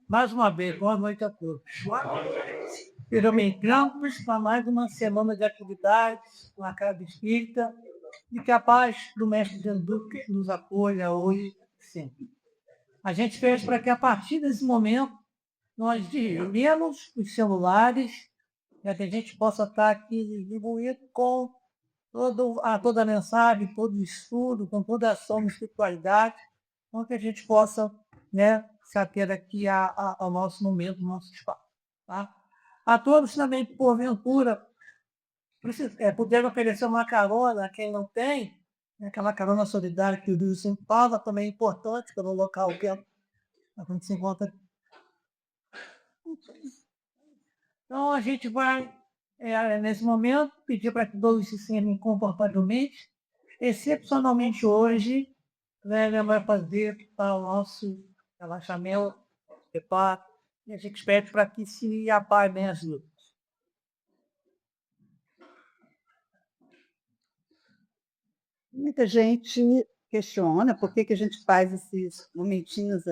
Mais uma vez, boa noite a todos. Sejam entramos para mais uma semana de atividades na Casa Espírita e que a paz do Mestre Jesus nos apoie hoje e sempre. A gente fez para que a partir desse momento nós desliguemos os celulares para que a gente possa estar aqui imbuído com toda a mensagem, todo o estudo, com toda a ação de espiritualidade, para que a gente possa, né, se ater aqui ao nosso momento, ao nosso espaço. Tá? A todos também, porventura, puderam oferecer uma carona a quem não tem, né, aquela carona solidária que o Rio sempre fala, também é importante pelo local que a gente se encontra. Então, a gente vai, nesse momento, pedir para que todos se sentem confortavelmente. Excepcionalmente hoje, né, ele vai fazer para o nosso relaxamento, preparo, e a gente pede para que se apaguem as luzes. Muita gente questiona por que a gente faz esses momentinhos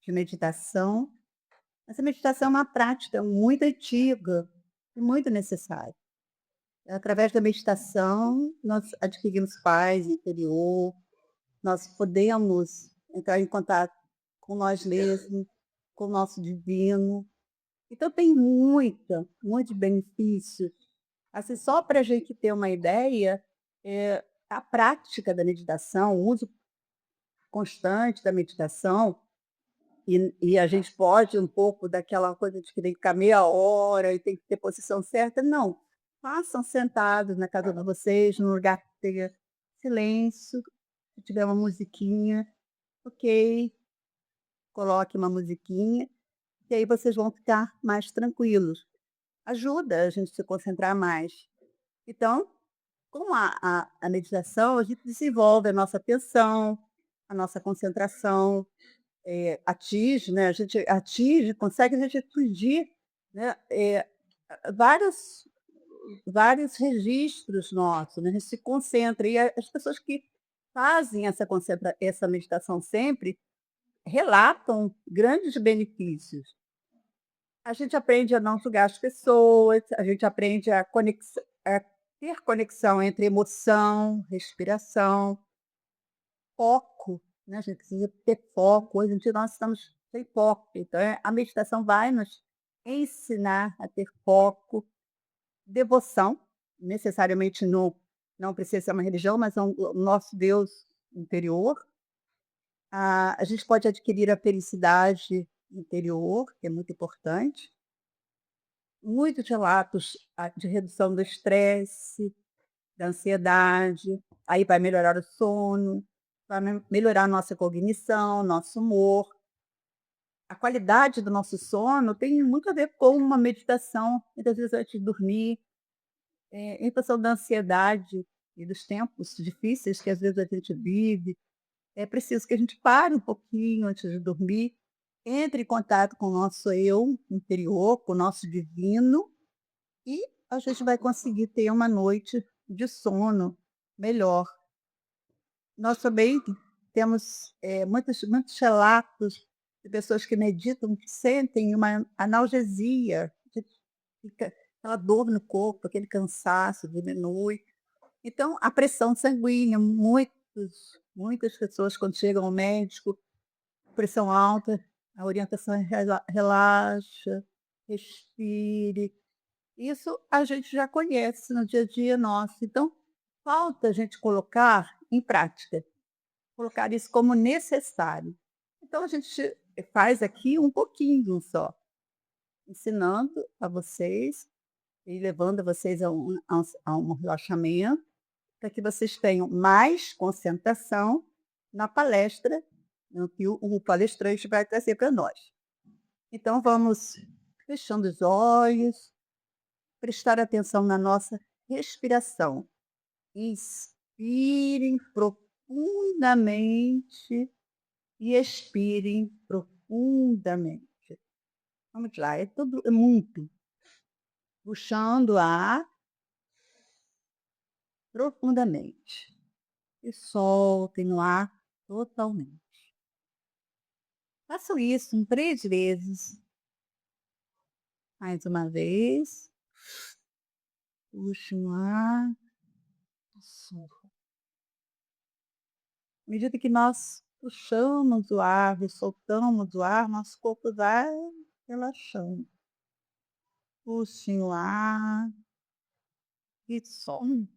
de meditação. Essa meditação é uma prática muito antiga e muito necessária. Através da meditação, nós adquirimos paz interior, nós podemos entrar em contato com nós mesmos, com o nosso divino. Então tem muitos benefícios. Assim, só para a gente ter uma ideia, a prática da meditação, o uso constante da meditação, e a gente pode um pouco daquela coisa de que tem que ficar meia hora e tem que ter posição certa, não. Façam sentados na casa de vocês, num lugar que tenha silêncio, se tiver uma musiquinha, ok, coloque uma musiquinha, e aí vocês vão ficar mais tranquilos. Ajuda a gente se concentrar mais. Então, com a meditação, a gente desenvolve a nossa atenção, a nossa concentração, atinge, né, a gente atinge, consegue a gente atingir, né, vários registros nossos, né, a gente se concentra. E as pessoas que fazem essa meditação sempre, relatam grandes benefícios. A gente aprende a não julgar as pessoas, a gente aprende a ter conexão entre emoção, respiração, foco, né, a gente precisa ter foco. Hoje em dia nós estamos sem foco, então a meditação vai nos ensinar a ter foco, devoção, necessariamente não precisa ser uma religião, mas é o nosso Deus interior. A gente pode adquirir a felicidade interior, que é muito importante. Muitos relatos, de redução do estresse, da ansiedade, aí vai melhorar o sono, vai melhorar a nossa cognição, nosso humor. A qualidade do nosso sono tem muito a ver com uma meditação, muitas vezes antes de dormir, em função da ansiedade e dos tempos difíceis que às vezes a gente vive. É preciso que a gente pare um pouquinho antes de dormir, entre em contato com o nosso eu interior, com o nosso divino, e a gente vai conseguir ter uma noite de sono melhor. Nós também temos, muitos relatos de pessoas que meditam, que sentem uma analgesia, que fica aquela dor no corpo, aquele cansaço diminui. Então, a pressão sanguínea, muitas pessoas quando chegam ao médico, pressão alta, a orientação é relaxa, respire. Isso a gente já conhece no dia a dia nosso, então falta a gente colocar em prática, colocar isso como necessário. Então a gente faz aqui um pouquinho só, ensinando a vocês e levando vocês a um relaxamento, para que vocês tenham mais concentração na palestra, no que o palestrante vai trazer para nós. Então vamos fechando os olhos, prestar atenção na nossa respiração. Inspirem profundamente e expirem profundamente. Vamos lá, é muito. Puxando ar profundamente e soltem o ar totalmente. Faço isso em 3 vezes. Mais uma vez. Puxe no ar. Solta. À medida que nós puxamos o ar e soltamos o ar, nosso corpo vai relaxando. Puxe o ar e solte.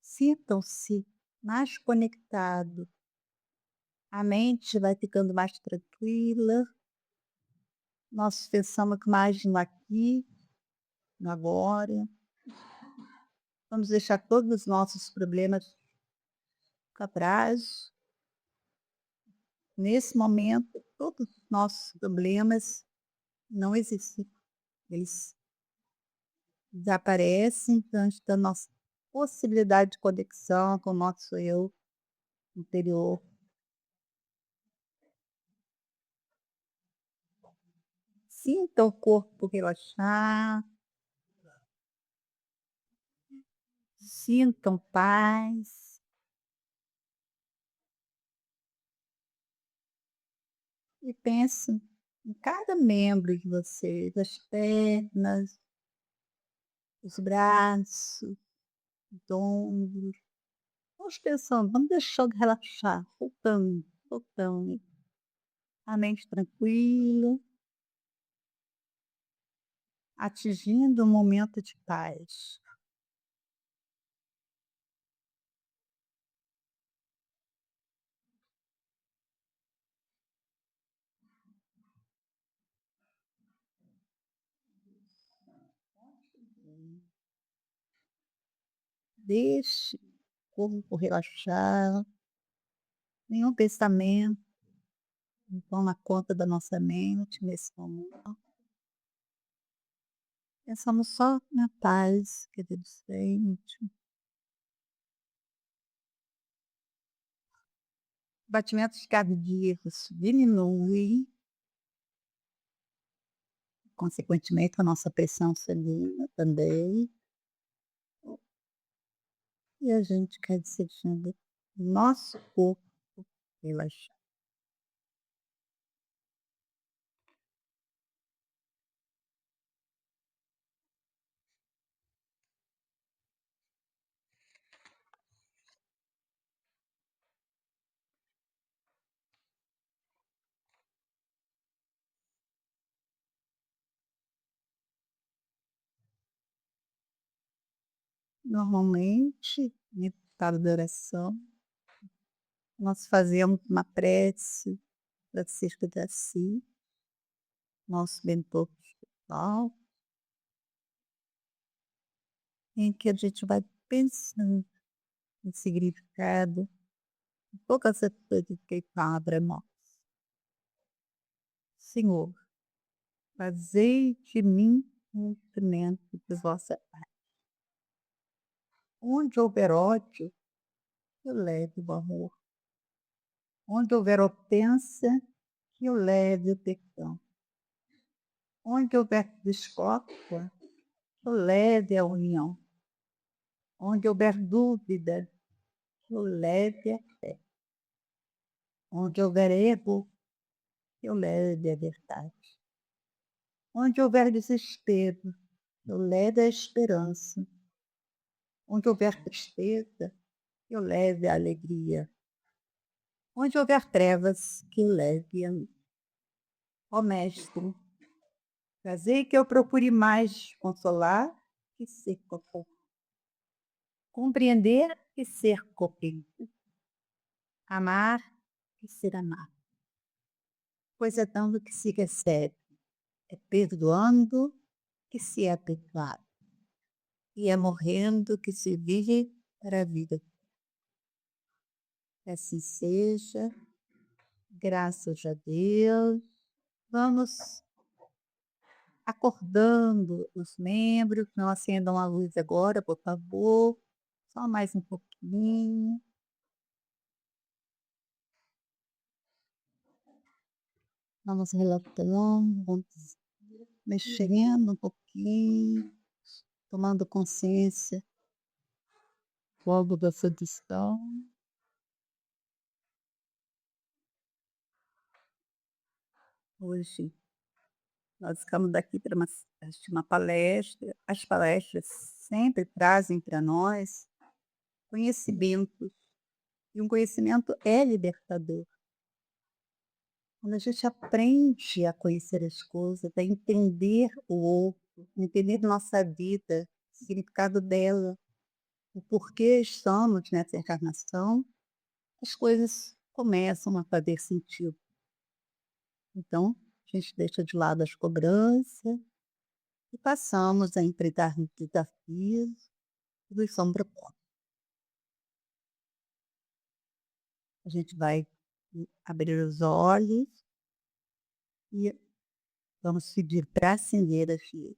Sintam-se mais conectados. A mente vai ficando mais tranquila. Nós pensamos mais no aqui, no agora. Vamos deixar todos os nossos problemas para trás. Nesse momento, todos os nossos problemas não existem. Eles desaparecem diante da nossa possibilidade de conexão com o nosso eu interior. Sinta o corpo relaxar, sintam paz e pense em cada membro de vocês, as pernas, os braços, os ombros. Vamos pensando, vamos deixando relaxar, soltando, soltando. A mente tranquila, atingindo um momento de paz. Deixe o corpo relaxar, nenhum pensamento não toma conta da nossa mente nesse momento. Pensamos só na paz que Deus sente. Batimentos cardíacos diminuem, consequentemente a nossa pressão sanguínea também. E a gente quer sentindo o nosso corpo relaxar. Normalmente, no estado de oração, nós fazemos uma prece para Francisco de Assis, nosso mentor espiritual, em que a gente vai pensando no significado de todas as coisas que ele fala para nós. Senhor, fazei de mim um instrumento de vossa paz. Onde houver ódio, que eu leve o amor. Onde houver ofensa, que eu leve o perdão. Onde houver discórdia, que eu leve a união. Onde houver dúvida, que eu leve a fé. Onde houver erro, que eu leve a verdade. Onde houver desespero, que eu leve a esperança. Onde houver tristeza, que eu leve a alegria. Onde houver trevas, que eu leve a luz. Ó Mestre, fazei que eu procure mais consolar que ser consolado. Compreender que ser compreendido. Amar que ser amado. Pois é dando que se recebe, é perdoando que se é perdoado. E é morrendo que se vive para a vida. Que assim seja, graças a Deus. Vamos acordando os membros, não acendam a luz agora, por favor. Só mais um pouquinho. Vamos relatando, vamos mexendo um pouquinho, tomando consciência logo dessa distância. Hoje nós ficamos daqui para assistir uma palestra. As palestras sempre trazem para nós conhecimentos, e um conhecimento é libertador. Quando a gente aprende a conhecer as coisas, a entender o outro, entender nossa vida, o significado dela, o porquê estamos nessa encarnação, as coisas começam a fazer sentido. Então, a gente deixa de lado as cobranças e passamos a enfrentar os desafios que nos são propostos. A gente vai abrir os olhos e vamos pedir para acender a fiel.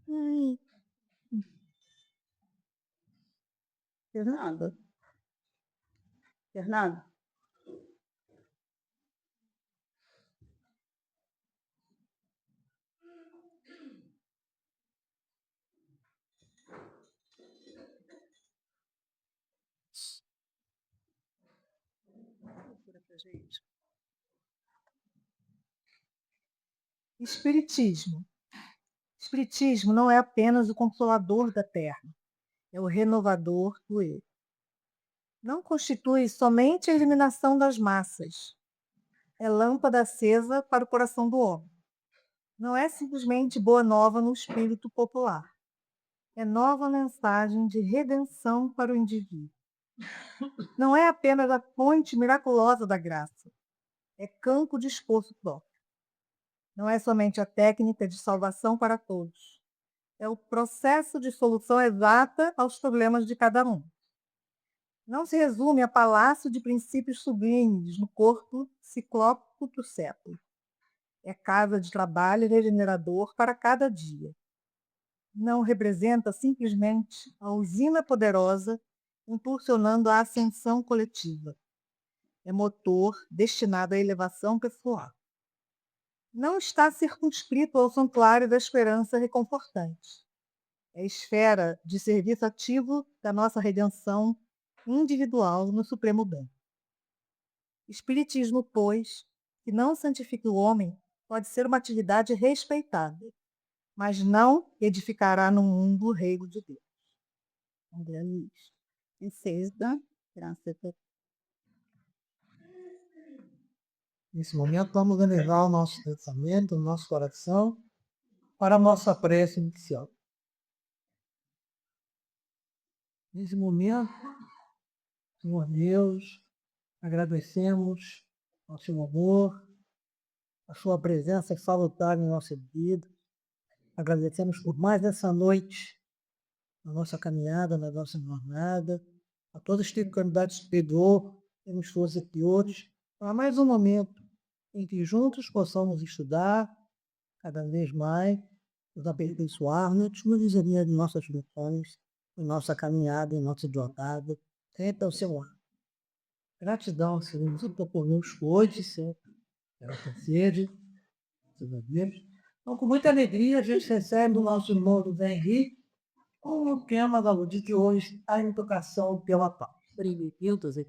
Ai, Fernando, Fernando, procura pra gente. Espiritismo. Espiritismo não é apenas o consolador da terra, é o renovador do eu. Não constitui somente a iluminação das massas, é lâmpada acesa para o coração do homem. Não é simplesmente boa nova no espírito popular, é nova mensagem de redenção para o indivíduo. Não é apenas a fonte miraculosa da graça, é campo de esforço próprio. Não é somente a técnica de salvação para todos, é o processo de solução exata aos problemas de cada um. Não se resume a palácio de princípios sublimes no corpo ciclópico do século. É casa de trabalho regenerador para cada dia. Não representa simplesmente a usina poderosa impulsionando a ascensão coletiva. É motor destinado à elevação pessoal. Não está circunscrito ao santuário da esperança reconfortante. É esfera de serviço ativo da nossa redenção individual no Supremo Bem. Espiritismo, pois, que não santifica o homem, pode ser uma atividade respeitável, mas não edificará no mundo o reino de Deus. André Luiz. Encerra, graças a Nesse momento, vamos elevar o nosso pensamento, o nosso coração, para a nossa prece inicial. Nesse momento, Senhor Deus, agradecemos ao seu amor, a sua presença salutar em nossa vida. Agradecemos por mais essa noite, na nossa caminhada, na nossa jornada, a toda a espiritualidade superior que nos trouxe aqui hoje, para mais um momento em que juntos possamos estudar cada vez mais, nos aperfeiçoarmos, nos desenhar de nossas missões, em nossa caminhada, em nossa jornada, sempre ao seu lado. Gratidão, Senhor, tudo conosco hoje, sempre. Ela concede, Senhor Deus. Então, com muita alegria, a gente recebe o nosso irmão do Zé Henrique, com o tema da luz de hoje, a educação pela paz. Bem-vindo, Zé.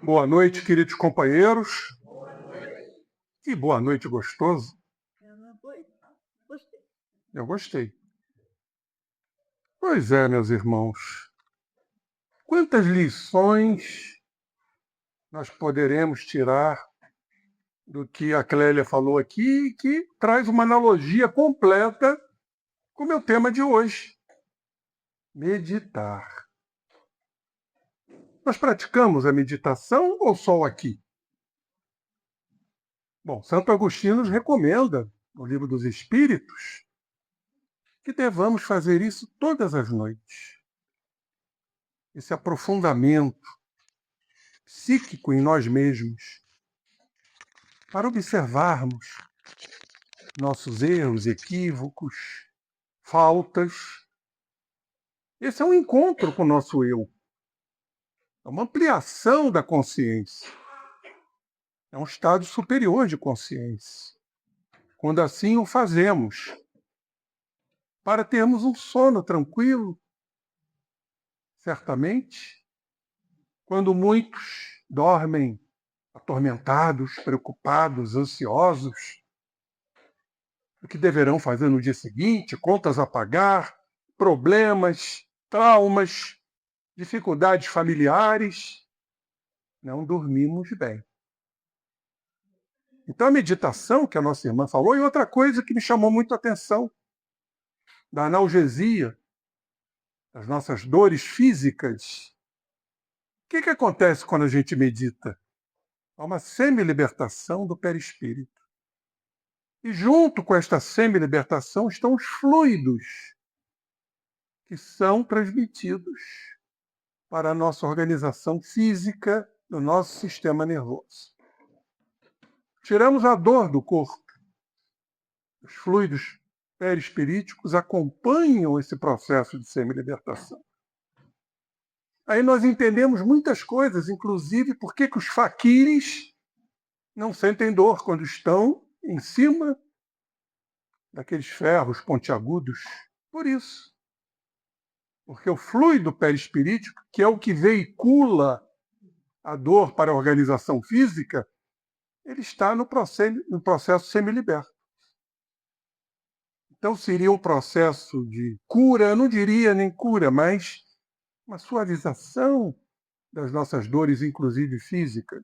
Boa noite, queridos companheiros. Que boa noite gostoso. Gostei. Eu gostei. Pois é, meus irmãos. Quantas lições nós poderemos tirar do que a Clélia falou aqui, que traz uma analogia completa com o meu tema de hoje. Meditar. Nós praticamos a meditação ou só aqui? Bom, Santo Agostinho nos recomenda, no Livro dos Espíritos, que devamos fazer isso todas as noites. Esse aprofundamento psíquico em nós mesmos, para observarmos nossos erros, equívocos, faltas. Esse é um encontro com o nosso eu. É uma ampliação da consciência. É um estado superior de consciência. Quando assim o fazemos, para termos um sono tranquilo, certamente, quando muitos dormem atormentados, preocupados, ansiosos, o que deverão fazer no dia seguinte, contas a pagar, problemas, traumas, dificuldades familiares, não dormimos bem. Então a meditação que a nossa irmã falou, e outra coisa que me chamou muito a atenção, da analgesia, das nossas dores físicas. O que acontece quando a gente medita? Há uma semi-libertação do perispírito. E junto com esta semi-libertação estão os fluidos que são transmitidos para a nossa organização física do nosso sistema nervoso. Tiramos a dor do corpo. Os fluidos perispiríticos acompanham esse processo de semi-libertação. Aí nós entendemos muitas coisas, inclusive por que os faquires não sentem dor quando estão em cima daqueles ferros pontiagudos. Por isso. Porque o fluido perispirítico, que é o que veicula a dor para a organização física, ele está no processo semiliberto. Então seria um processo de cura, eu não diria nem cura, mas uma suavização das nossas dores, inclusive físicas.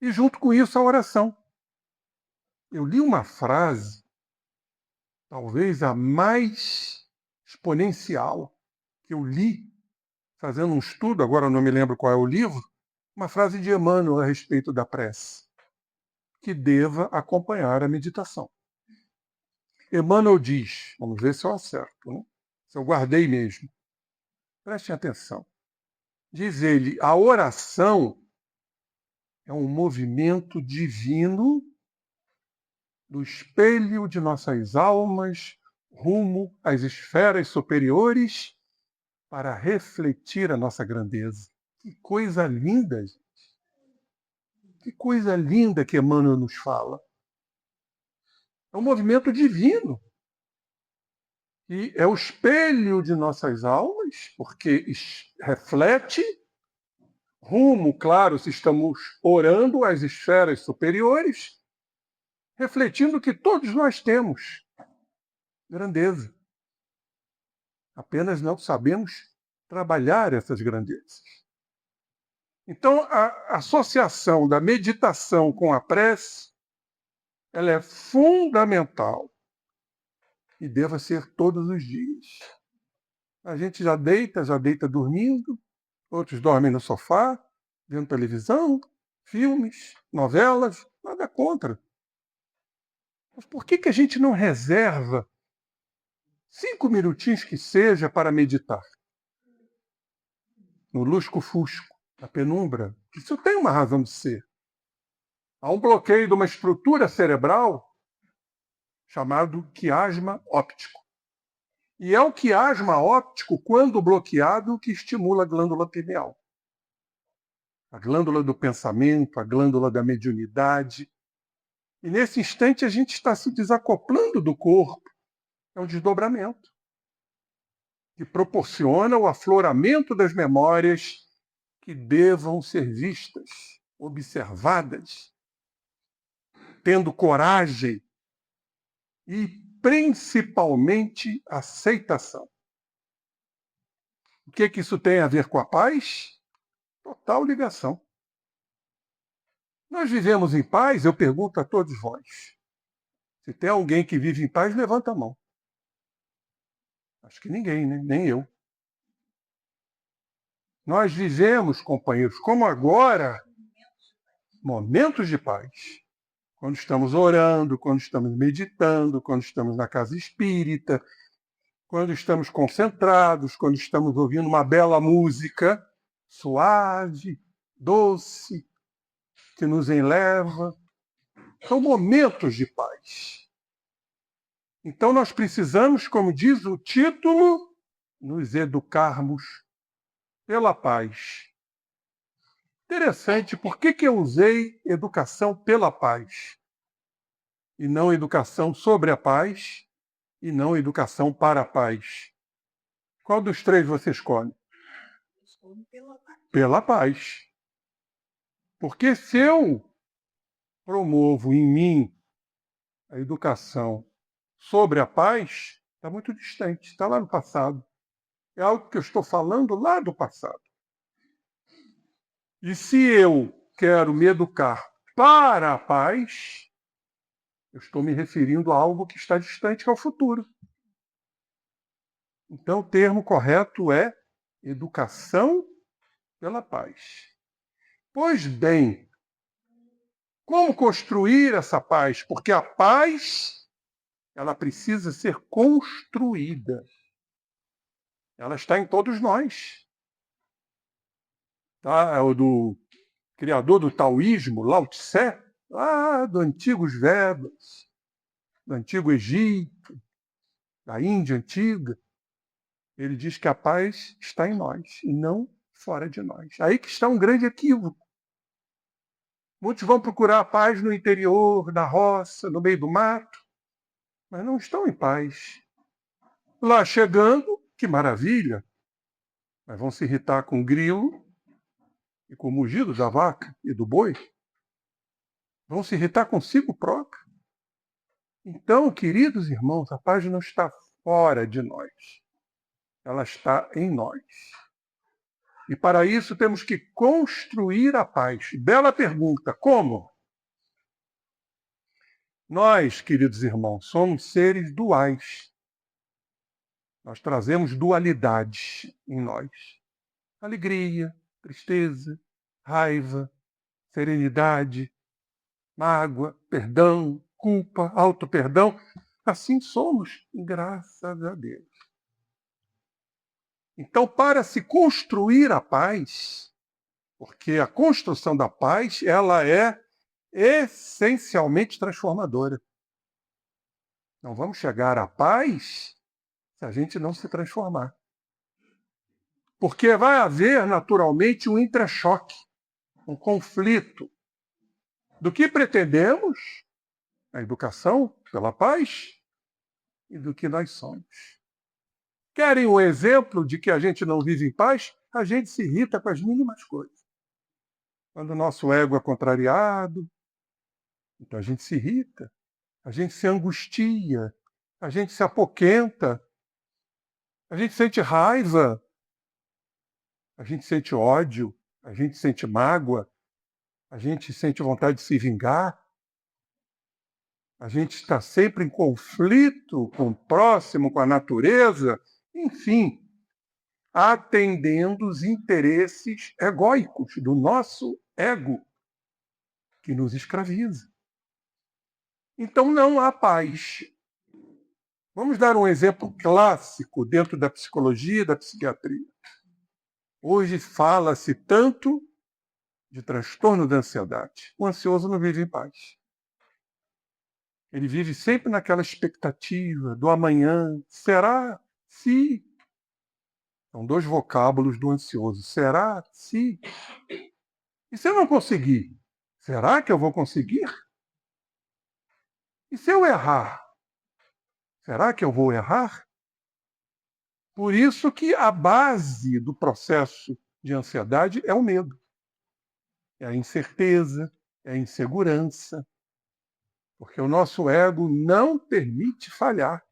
E junto com isso a oração. Eu li uma frase, talvez a mais exponencial que eu li, fazendo um estudo, agora não me lembro qual é o livro, uma frase de Emmanuel a respeito da prece, que deva acompanhar a meditação. Emmanuel diz, vamos ver se eu acerto, né? Se eu guardei mesmo. Prestem atenção. Diz ele, a oração é um movimento divino do espelho de nossas almas rumo às esferas superiores para refletir a nossa grandeza. Que coisa linda, gente. Que coisa linda que Emmanuel nos fala. É um movimento divino. E é o espelho de nossas almas, porque reflete rumo, claro, se estamos orando às esferas superiores, refletindo que todos nós temos grandeza. Apenas não sabemos trabalhar essas grandezas. Então, a associação da meditação com a prece, ela é fundamental e deva ser todos os dias. A gente já deita dormindo, outros dormem no sofá, vendo televisão, filmes, novelas, nada contra. Mas por que a gente não reserva 5 minutinhos que seja para meditar? No lusco-fusco, na penumbra. Isso tem uma razão de ser. Há um bloqueio de uma estrutura cerebral chamado quiasma óptico. E é o quiasma óptico, quando bloqueado, que estimula a glândula pineal. A glândula do pensamento, a glândula da mediunidade. E nesse instante a gente está se desacoplando do corpo. É um desdobramento que proporciona o afloramento das memórias que devam ser vistas, observadas, tendo coragem e principalmente aceitação. O que isso tem a ver com a paz? Total ligação. Nós vivemos em paz? Eu pergunto a todos vós. Se tem alguém que vive em paz, levanta a mão. Acho que ninguém, né? Nem eu. Nós vivemos, companheiros, como agora, momentos de paz. Quando estamos orando, quando estamos meditando, quando estamos na casa espírita, quando estamos concentrados, quando estamos ouvindo uma bela música, suave, doce, que nos enleva. São momentos de paz. Então nós precisamos, como diz o título, nos educarmos pela paz. Interessante, por que eu usei educação pela paz? E não educação sobre a paz, e não educação para a paz? Qual dos três você escolhe? Pela paz. Porque se eu promovo em mim a educação sobre a paz, está muito distante, está lá no passado. É algo que eu estou falando lá do passado. E se eu quero me educar para a paz, eu estou me referindo a algo que está distante, que é o futuro. Então, o termo correto é educação pela paz. Pois bem, como construir essa paz? Porque a paz, ela precisa ser construída. Ela está em todos nós. Tá? É o do criador do taoísmo, Lao Tse, lá dos antigos Vedas, do antigo Egito, da Índia antiga. Ele diz que a paz está em nós e não fora de nós. Aí que está um grande equívoco. Muitos vão procurar a paz no interior, na roça, no meio do mato, mas não estão em paz. Lá chegando, que maravilha, mas vão se irritar com o grilo e com o mugido da vaca e do boi. Vão se irritar consigo próprio. Então, queridos irmãos, a paz não está fora de nós. Ela está em nós. E para isso temos que construir a paz. Bela pergunta, como? Nós, queridos irmãos, somos seres duais. Nós trazemos dualidade em nós. Alegria, tristeza, raiva, serenidade, mágoa, perdão, culpa, auto-perdão. Assim somos, graças a Deus. Então, para se construir a paz, porque a construção da paz, ela é essencialmente transformadora. Não vamos chegar à paz se a gente não se transformar. Porque vai haver, naturalmente, um entrechoque, um conflito do que pretendemos, a educação pela paz, e do que nós somos. Querem um exemplo de que a gente não vive em paz? A gente se irrita com as mínimas coisas. Quando o nosso ego é contrariado, então a gente se irrita, a gente se angustia, a gente se apoquenta, a gente sente raiva, a gente sente ódio, a gente sente mágoa, a gente sente vontade de se vingar, a gente está sempre em conflito com o próximo, com a natureza, enfim, atendendo os interesses egóicos do nosso ego, que nos escraviza. Então não há paz. Vamos dar um exemplo clássico dentro da psicologia e da psiquiatria. Hoje fala-se tanto de transtorno da ansiedade. O ansioso não vive em paz. Ele vive sempre naquela expectativa do amanhã. Será? Se. São dois vocábulos do ansioso. Será? Se. E se eu não conseguir? Será que eu vou conseguir? E se eu errar? Será que eu vou errar? Por isso que a base do processo de ansiedade é o medo. É a incerteza, é a insegurança. Porque o nosso ego não permite falhar.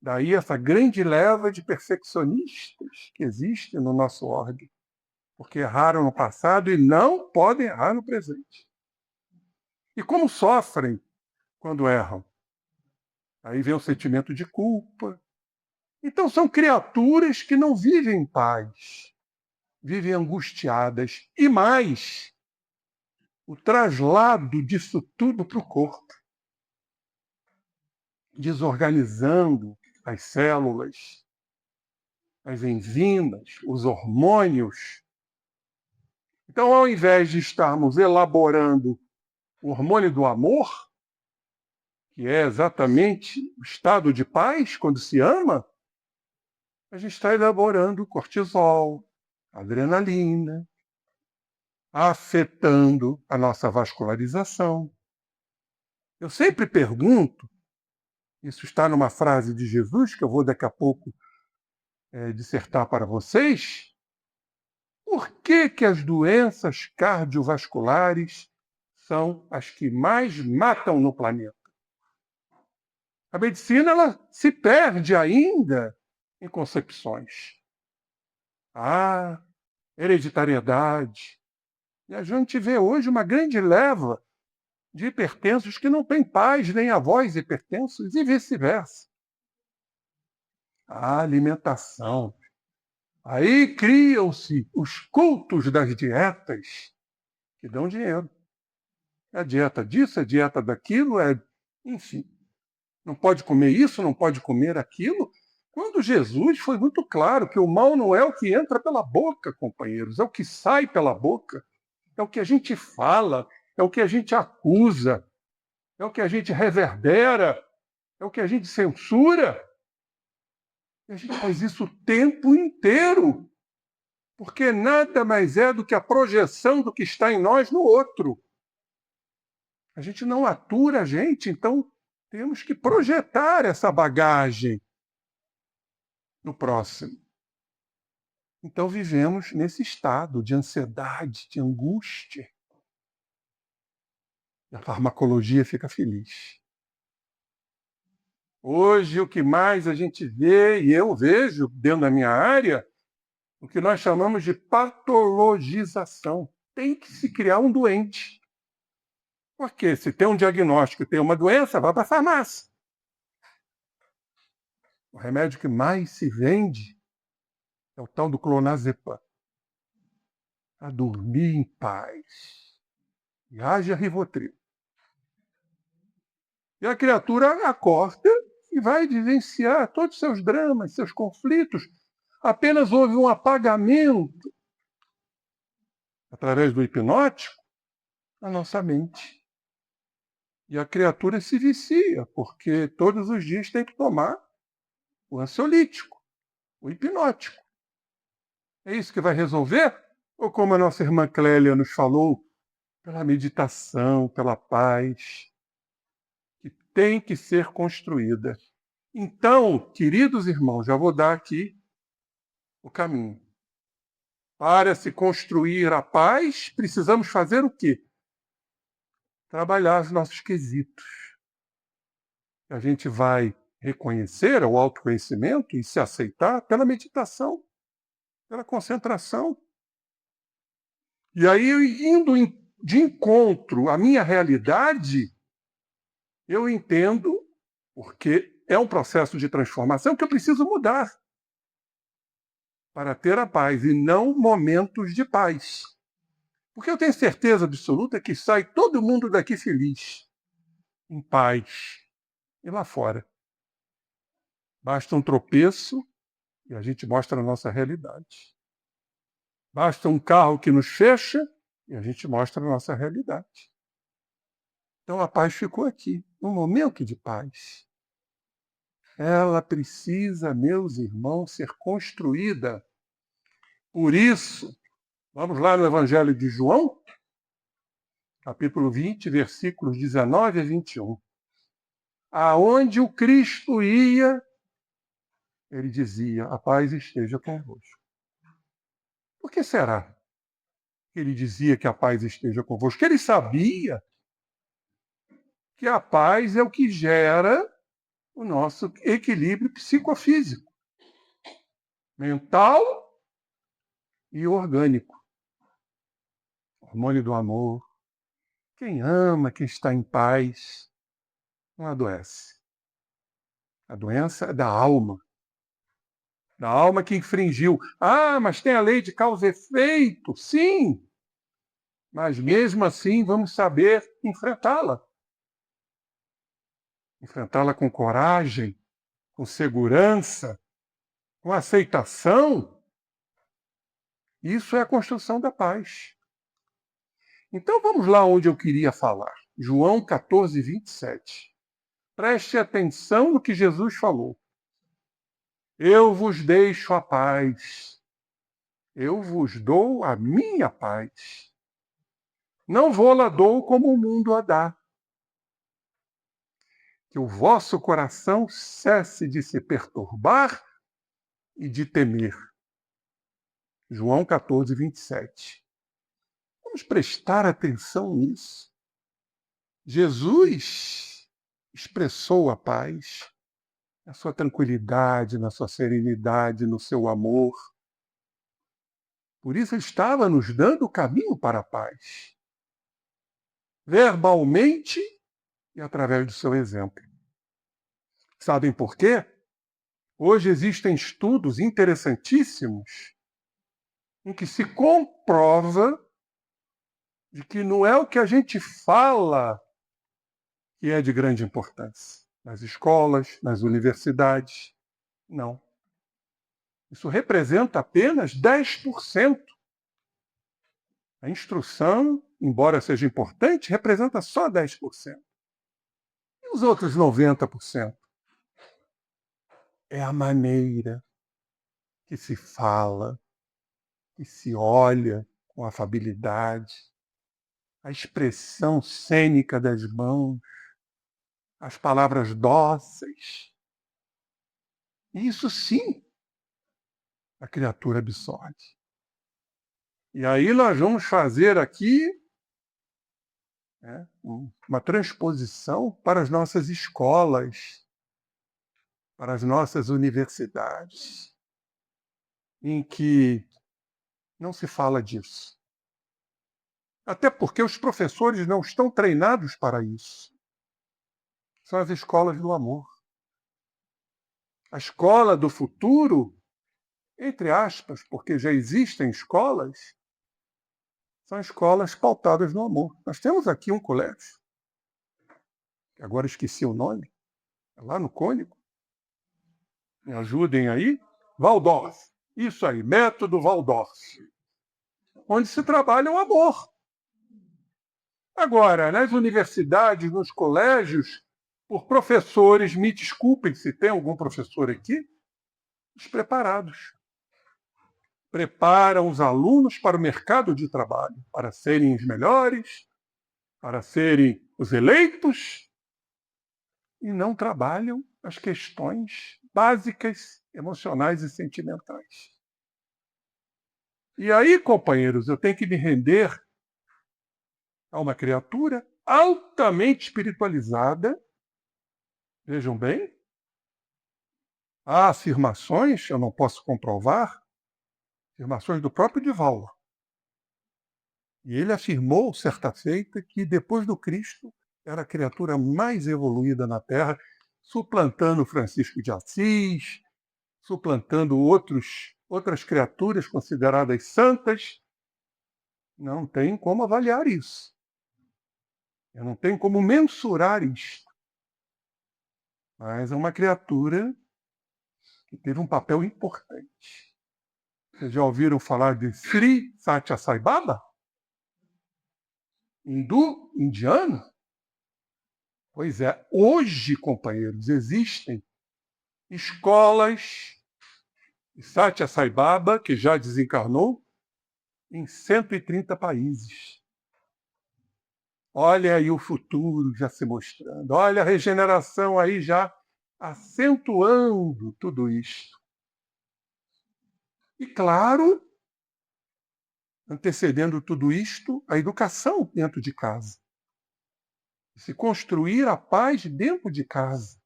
Daí essa grande leva de perfeccionistas que existe no nosso órgão. Porque erraram no passado e não podem errar no presente. E como sofrem quando erram? Aí vem o sentimento de culpa. Então são criaturas que não vivem em paz, vivem angustiadas. E mais, o traslado disso tudo para o corpo, desorganizando as células, as enzimas, os hormônios. Então, ao invés de estarmos elaborando o hormônio do amor, que é exatamente o estado de paz quando se ama, a gente está elaborando cortisol, adrenalina, afetando a nossa vascularização. Eu sempre pergunto, isso está numa frase de Jesus, que eu vou daqui a pouco dissertar para vocês, por que que as doenças cardiovasculares são as que mais matam no planeta? A medicina ela se perde ainda em concepções. Ah, hereditariedade. E a gente vê hoje uma grande leva de hipertensos que não têm pais nem avós hipertensos e vice-versa. A alimentação. Aí criam-se os cultos das dietas que dão dinheiro. É a dieta disso, é a dieta daquilo, enfim. Não pode comer isso, não pode comer aquilo. Quando Jesus foi muito claro que o mal não é o que entra pela boca, companheiros, é o que sai pela boca, é o que a gente fala, é o que a gente acusa, é o que a gente reverbera, é o que a gente censura. E a gente faz isso o tempo inteiro, porque nada mais é do que a projeção do que está em nós no outro. A gente não atura a gente, então temos que projetar essa bagagem no próximo. Então vivemos nesse estado de ansiedade, de angústia. E a farmacologia fica feliz. Hoje o que mais a gente vê, e eu vejo dentro da minha área, o que nós chamamos de patologização. Tem que se criar um doente. Porque se tem um diagnóstico e tem uma doença, vai para a farmácia. O remédio que mais se vende é o tal do clonazepam. A dormir em paz. E haja Rivotril. E a criatura acorda e vai vivenciar todos os seus dramas, seus conflitos. Apenas houve um apagamento através do hipnótico na nossa mente. E a criatura se vicia, porque todos os dias tem que tomar o ansiolítico, o hipnótico. É isso que vai resolver? Ou como a nossa irmã Clélia nos falou, pela meditação, pela paz, que tem que ser construída. Então, queridos irmãos, já vou dar aqui o caminho. Para se construir a paz, precisamos fazer o quê? Trabalhar os nossos quesitos. A gente vai reconhecer o autoconhecimento e se aceitar pela meditação, pela concentração. E aí, indo de encontro à minha realidade, eu entendo, porque é um processo de transformação que eu preciso mudar para ter a paz e não momentos de paz. Porque eu tenho certeza absoluta que sai todo mundo daqui feliz, em paz, e lá fora. Basta um tropeço e a gente mostra a nossa realidade. Basta um carro que nos fecha e a gente mostra a nossa realidade. Então a paz ficou aqui, um momento de paz. Ela precisa, meus irmãos, ser construída. Por isso, vamos lá no Evangelho de João, capítulo 20, versículos 19 a 21. Aonde o Cristo ia, ele dizia, a paz esteja convosco. Por que será que ele dizia que a paz esteja convosco? Porque ele sabia que a paz é o que gera o nosso equilíbrio psicofísico, mental e orgânico. Hormônio do amor. Quem ama, quem está em paz, não adoece. A doença é da alma. Da alma que infringiu. Ah, mas tem a lei de causa e efeito. Sim. Mas mesmo assim vamos saber enfrentá-la. Enfrentá-la com coragem, com segurança, com aceitação. Isso é a construção da paz. Então vamos lá onde eu queria falar. João 14, 27. Preste atenção no que Jesus falou. Eu vos deixo a paz. Eu vos dou a minha paz. Não vou-la dou como o mundo a dá. Que o vosso coração cesse de se perturbar e de temer. João 14, 27. Vamos prestar atenção nisso. Jesus expressou a paz, na sua tranquilidade, na sua serenidade, no seu amor. Por isso ele estava nos dando o caminho para a paz. Verbalmente e através do seu exemplo. Sabem por quê? Hoje existem estudos interessantíssimos em que se comprova de que não é o que a gente fala que é de grande importância. Nas escolas, nas universidades, não. Isso representa apenas 10%. A instrução, embora seja importante, representa só 10%. E os outros 90%? É a maneira que se fala, que se olha com afabilidade, a expressão cênica das mãos, as palavras dóceis. Isso sim, a criatura absorve. E aí nós vamos fazer aqui uma transposição para as nossas escolas, para as nossas universidades, em que não se fala disso. Até porque os professores não estão treinados para isso. São as escolas do amor. A escola do futuro, entre aspas, porque já existem escolas, são escolas pautadas no amor. Nós temos aqui um colégio, que agora esqueci o nome, é lá no Cônigo. Me ajudem aí. Waldorf. Isso aí, método Waldorf. Onde se trabalha o amor. Agora, nas universidades, nos colégios, por professores, me desculpem se tem algum professor aqui, despreparados. Preparam os alunos para o mercado de trabalho, para serem os melhores, para serem os eleitos, e não trabalham as questões básicas, emocionais e sentimentais. E aí, companheiros, eu tenho que me render a uma criatura altamente espiritualizada. Vejam bem, há afirmações, eu não posso comprovar, afirmações do próprio Divaldo. E ele afirmou, certa feita, que depois do Cristo era a criatura mais evoluída na Terra, suplantando Francisco de Assis, suplantando outras criaturas consideradas santas. Não tem como avaliar isso. Eu não tenho como mensurar isto. Mas é uma criatura que teve um papel importante. Vocês já ouviram falar de Sri Satya Sai Baba? Indiano? Pois é, hoje, companheiros, existem escolas de Satya Sai Baba, que já desencarnou, em 130 países. Olha aí o futuro já se mostrando. Olha a regeneração aí já acentuando tudo isto. E claro, antecedendo tudo isto, a educação dentro de casa. Se construir a paz dentro de casa.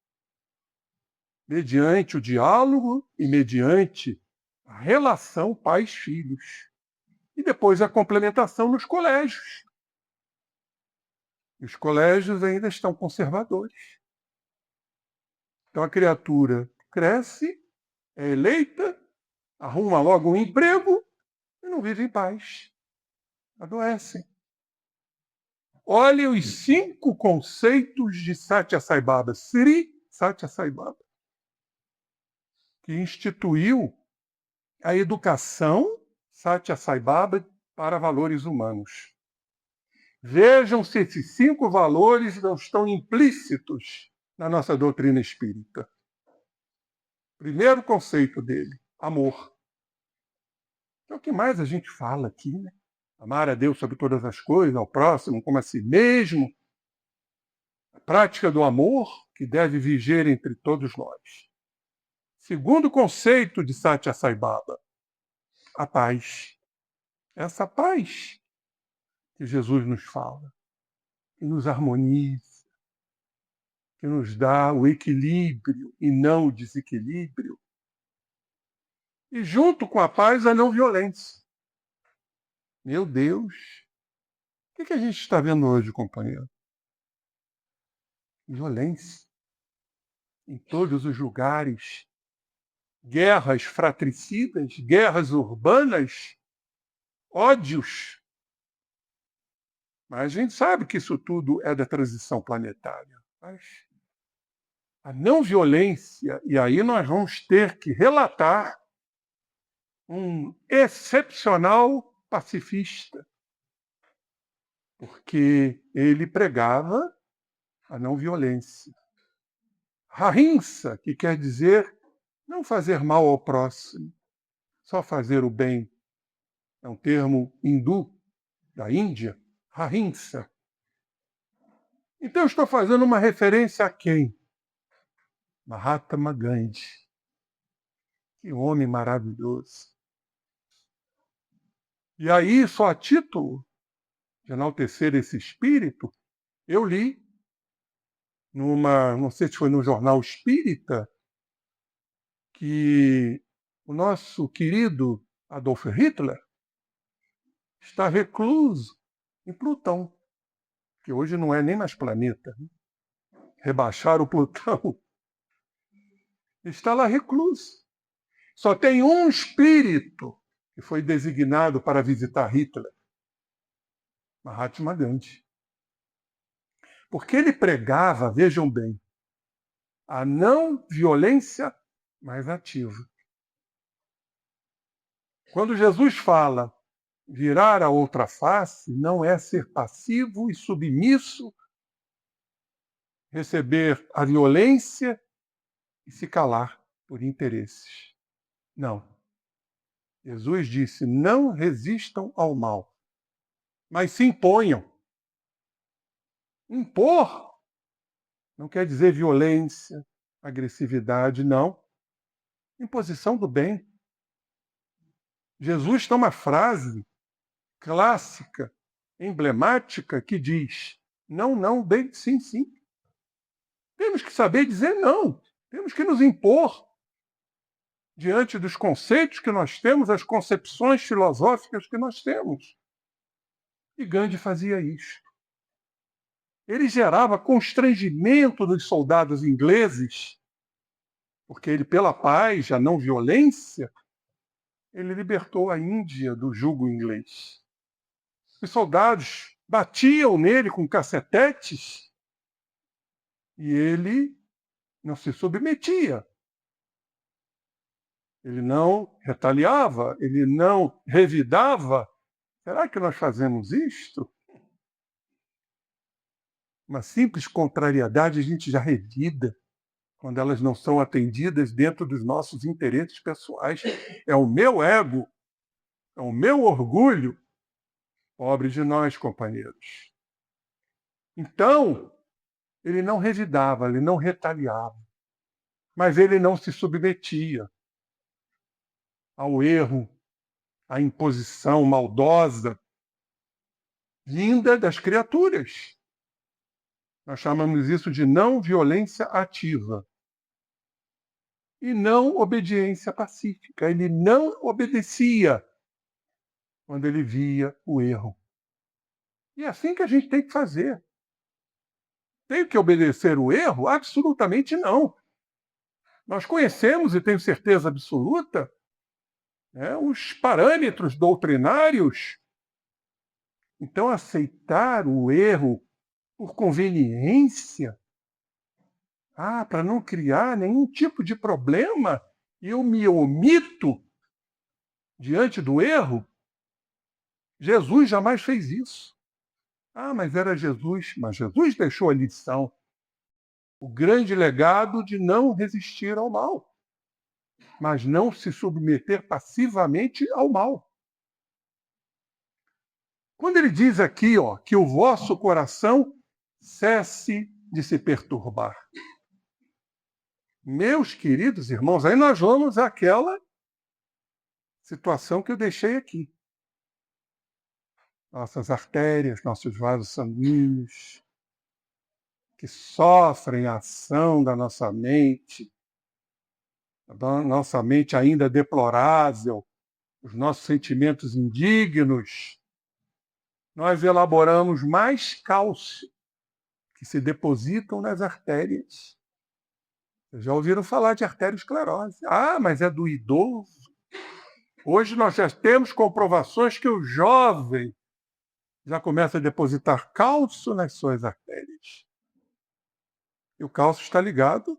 Mediante o diálogo e mediante a relação pais-filhos. E depois a complementação nos colégios. E os colégios ainda estão conservadores. Então a criatura cresce, é eleita, arruma logo um emprego e não vive em paz. Adoecem. Olhem os 5 conceitos de Satya Sai Baba, Sri Satya Sai Baba, que instituiu a educação Satya Sai Baba para valores humanos. Vejam se esses 5 valores não estão implícitos na nossa doutrina espírita. Primeiro conceito dele, amor. É o que mais a gente fala aqui, né? Amar a Deus sobre todas as coisas, ao próximo como a si mesmo. A prática do amor que deve viger entre todos nós. Segundo conceito de Satya Sai Baba, a paz. Essa paz que Jesus nos fala, que nos harmoniza, que nos dá o equilíbrio e não o desequilíbrio. E junto com a paz, a não violência. Meu Deus, o que a gente está vendo hoje, companheiro? Violência. Em todos os lugares. Guerras fratricidas, guerras urbanas, ódios. Mas a gente sabe que isso tudo é da transição planetária. Mas a não violência, e aí nós vamos ter que relatar um excepcional pacifista, porque ele pregava a não violência. Ahimsa, que quer dizer não fazer mal ao próximo, só fazer o bem. É um termo hindu, da Índia, Ahimsa. Então eu estou fazendo uma referência a quem? Mahatma Gandhi. Que homem maravilhoso. E aí, só a título de enaltecer esse espírito, eu li não sei se foi no jornal Espírita, que o nosso querido Adolf Hitler está recluso em Plutão, que hoje não é nem mais planeta. Rebaixaram o Plutão. Está lá recluso. Só tem um espírito que foi designado para visitar Hitler, Mahatma Gandhi. Porque ele pregava, vejam bem, a não violência mais ativa. Quando Jesus fala virar a outra face, não é ser passivo e submisso, receber a violência e se calar por interesses. Não. Jesus disse, não resistam ao mal, mas se imponham. Impor não quer dizer violência, agressividade, não. Imposição do bem. Jesus tem uma frase clássica, emblemática, que diz, não, não, bem, sim, sim. Temos que saber dizer não. Temos que nos impor diante dos conceitos que nós temos, as concepções filosóficas que nós temos. E Gandhi fazia isso. Ele gerava constrangimento nos soldados ingleses, porque ele, pela paz, a não violência, ele libertou a Índia do jugo inglês. Os soldados batiam nele com cacetetes e ele não se submetia. Ele não retaliava, ele não revidava. Será que nós fazemos isto? Uma simples contrariedade a gente já revida quando elas não são atendidas dentro dos nossos interesses pessoais. É o meu ego, é o meu orgulho. Pobre de nós, companheiros. Então, ele não revidava, ele não retaliava, mas ele não se submetia ao erro, à imposição maldosa vinda das criaturas. Nós chamamos isso de não violência ativa. E não obediência pacífica. Ele não obedecia quando ele via o erro. E é assim que a gente tem que fazer. Tem que obedecer o erro? Absolutamente não. Nós conhecemos, e tenho certeza absoluta, os parâmetros doutrinários. Então, aceitar o erro por conveniência, para não criar nenhum tipo de problema, eu me omito diante do erro. Jesus jamais fez isso. Mas era Jesus. Mas Jesus deixou a lição. o grande legado de não resistir ao mal, mas não se submeter passivamente ao mal. Quando ele diz aqui, que o vosso coração cesse de se perturbar. Meus queridos irmãos, aí nós vamos àquela situação que eu deixei aqui. Nossas artérias, nossos vasos sanguíneos, que sofrem a ação da nossa mente ainda deplorável, os nossos sentimentos indignos, nós elaboramos mais cálcio que se depositam nas artérias. Vocês já ouviram falar de arteriosclerose. Ah, mas é do idoso. Hoje nós já temos comprovações que o jovem já começa a depositar cálcio nas suas artérias. E o cálcio está ligado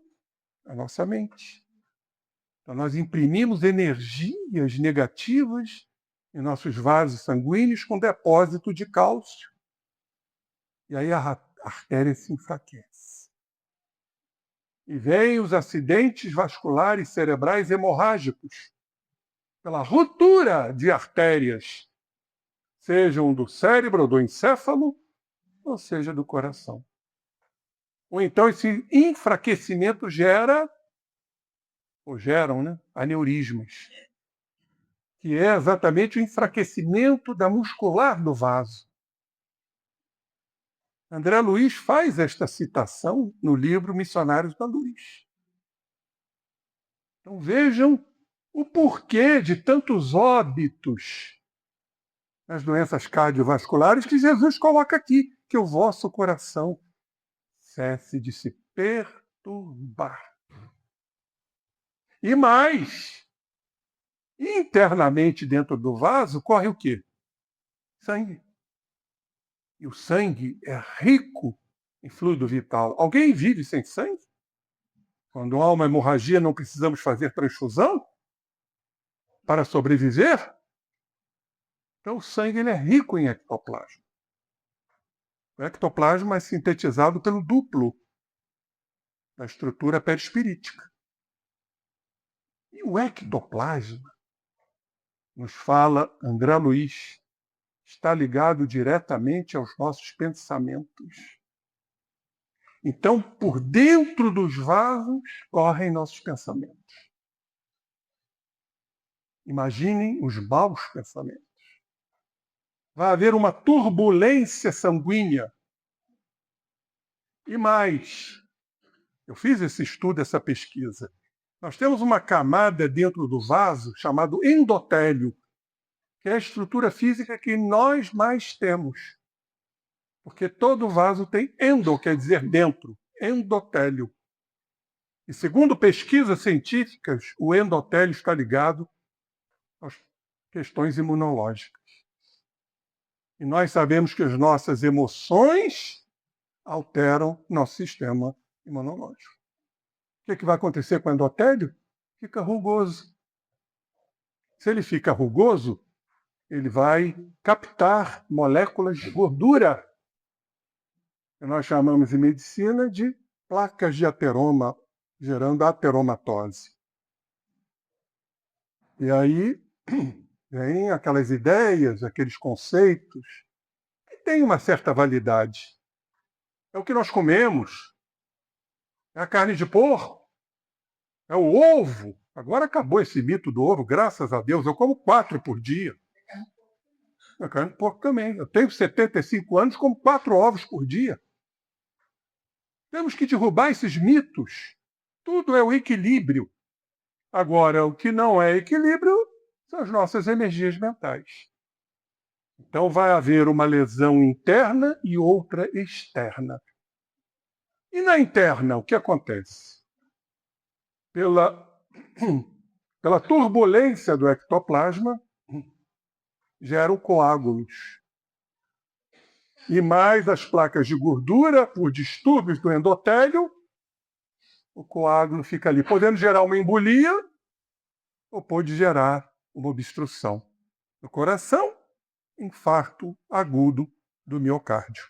à nossa mente. Então nós imprimimos energias negativas em nossos vasos sanguíneos com depósito de cálcio. E aí a artéria se enfraquece. E vêm os acidentes vasculares cerebrais hemorrágicos, pela ruptura de artérias, sejam do cérebro, do encéfalo, ou seja, do coração. Ou então esse enfraquecimento geram, aneurismas, que é exatamente o enfraquecimento da muscular do vaso. André Luiz faz esta citação no livro Missionários da Luz. Então vejam o porquê de tantos óbitos nas doenças cardiovasculares que Jesus coloca aqui, que o vosso coração cesse de se perturbar. E mais, internamente dentro do vaso corre o quê? Sangue. E o sangue é rico em fluido vital. Alguém vive sem sangue? Quando há uma hemorragia, não precisamos fazer transfusão para sobreviver? Então, o sangue é rico em ectoplasma. O ectoplasma é sintetizado pelo duplo da estrutura perispirítica. E o ectoplasma, nos fala André Luiz, está ligado diretamente aos nossos pensamentos. Então, por dentro dos vasos correm nossos pensamentos. Imaginem os maus pensamentos. Vai haver uma turbulência sanguínea. E mais, eu fiz esse estudo, essa pesquisa. Nós temos uma camada dentro do vaso chamada endotélio, que é a estrutura física que nós mais temos. Porque todo vaso tem endo, quer dizer dentro, endotélio. E segundo pesquisas científicas, o endotélio está ligado às questões imunológicas. E nós sabemos que as nossas emoções alteram nosso sistema imunológico. O que vai acontecer com o endotélio? Fica rugoso. Se ele fica rugoso, ele vai captar moléculas de gordura, que nós chamamos em medicina de placas de ateroma, gerando ateromatose. E aí vem aquelas ideias, aqueles conceitos, que têm uma certa validade. É o que nós comemos, é a carne de porco, é o ovo. Agora acabou esse mito do ovo, graças a Deus. Eu como 4 por dia. A carne de porco também. Eu tenho 75 anos, como 4 ovos por dia. Temos que derrubar esses mitos. Tudo é o equilíbrio. Agora, o que não é equilíbrio são as nossas energias mentais. Então vai haver uma lesão interna e outra externa. E na interna, o que acontece? Pela turbulência do ectoplasma, geram coágulos. E mais as placas de gordura, por distúrbios do endotélio, o coágulo fica ali, podendo gerar uma embolia ou pode gerar uma obstrução no coração, infarto agudo do miocárdio.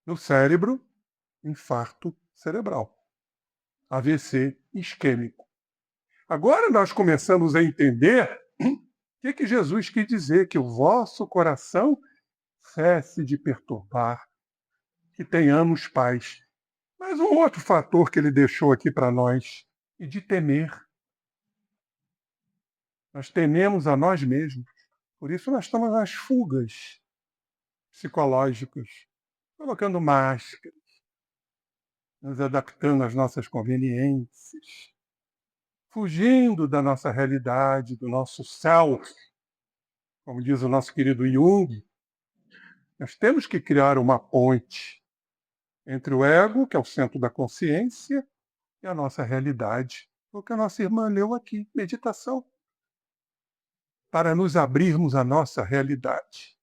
No cérebro, infarto cerebral, AVC isquêmico. Agora nós começamos a entender o que Jesus quis dizer, que o vosso coração cesse de perturbar, que tenhamos paz. Mas um outro fator que ele deixou aqui para nós, e de temer. Nós tememos a nós mesmos. Por isso nós estamos nas fugas psicológicas, colocando máscaras, nos adaptando às nossas conveniências, fugindo da nossa realidade, do nosso self. Como diz o nosso querido Jung, nós temos que criar uma ponte entre o ego, que é o centro da consciência, e a nossa realidade. O que a nossa irmã leu aqui, meditação. Para nos abrirmos à nossa realidade.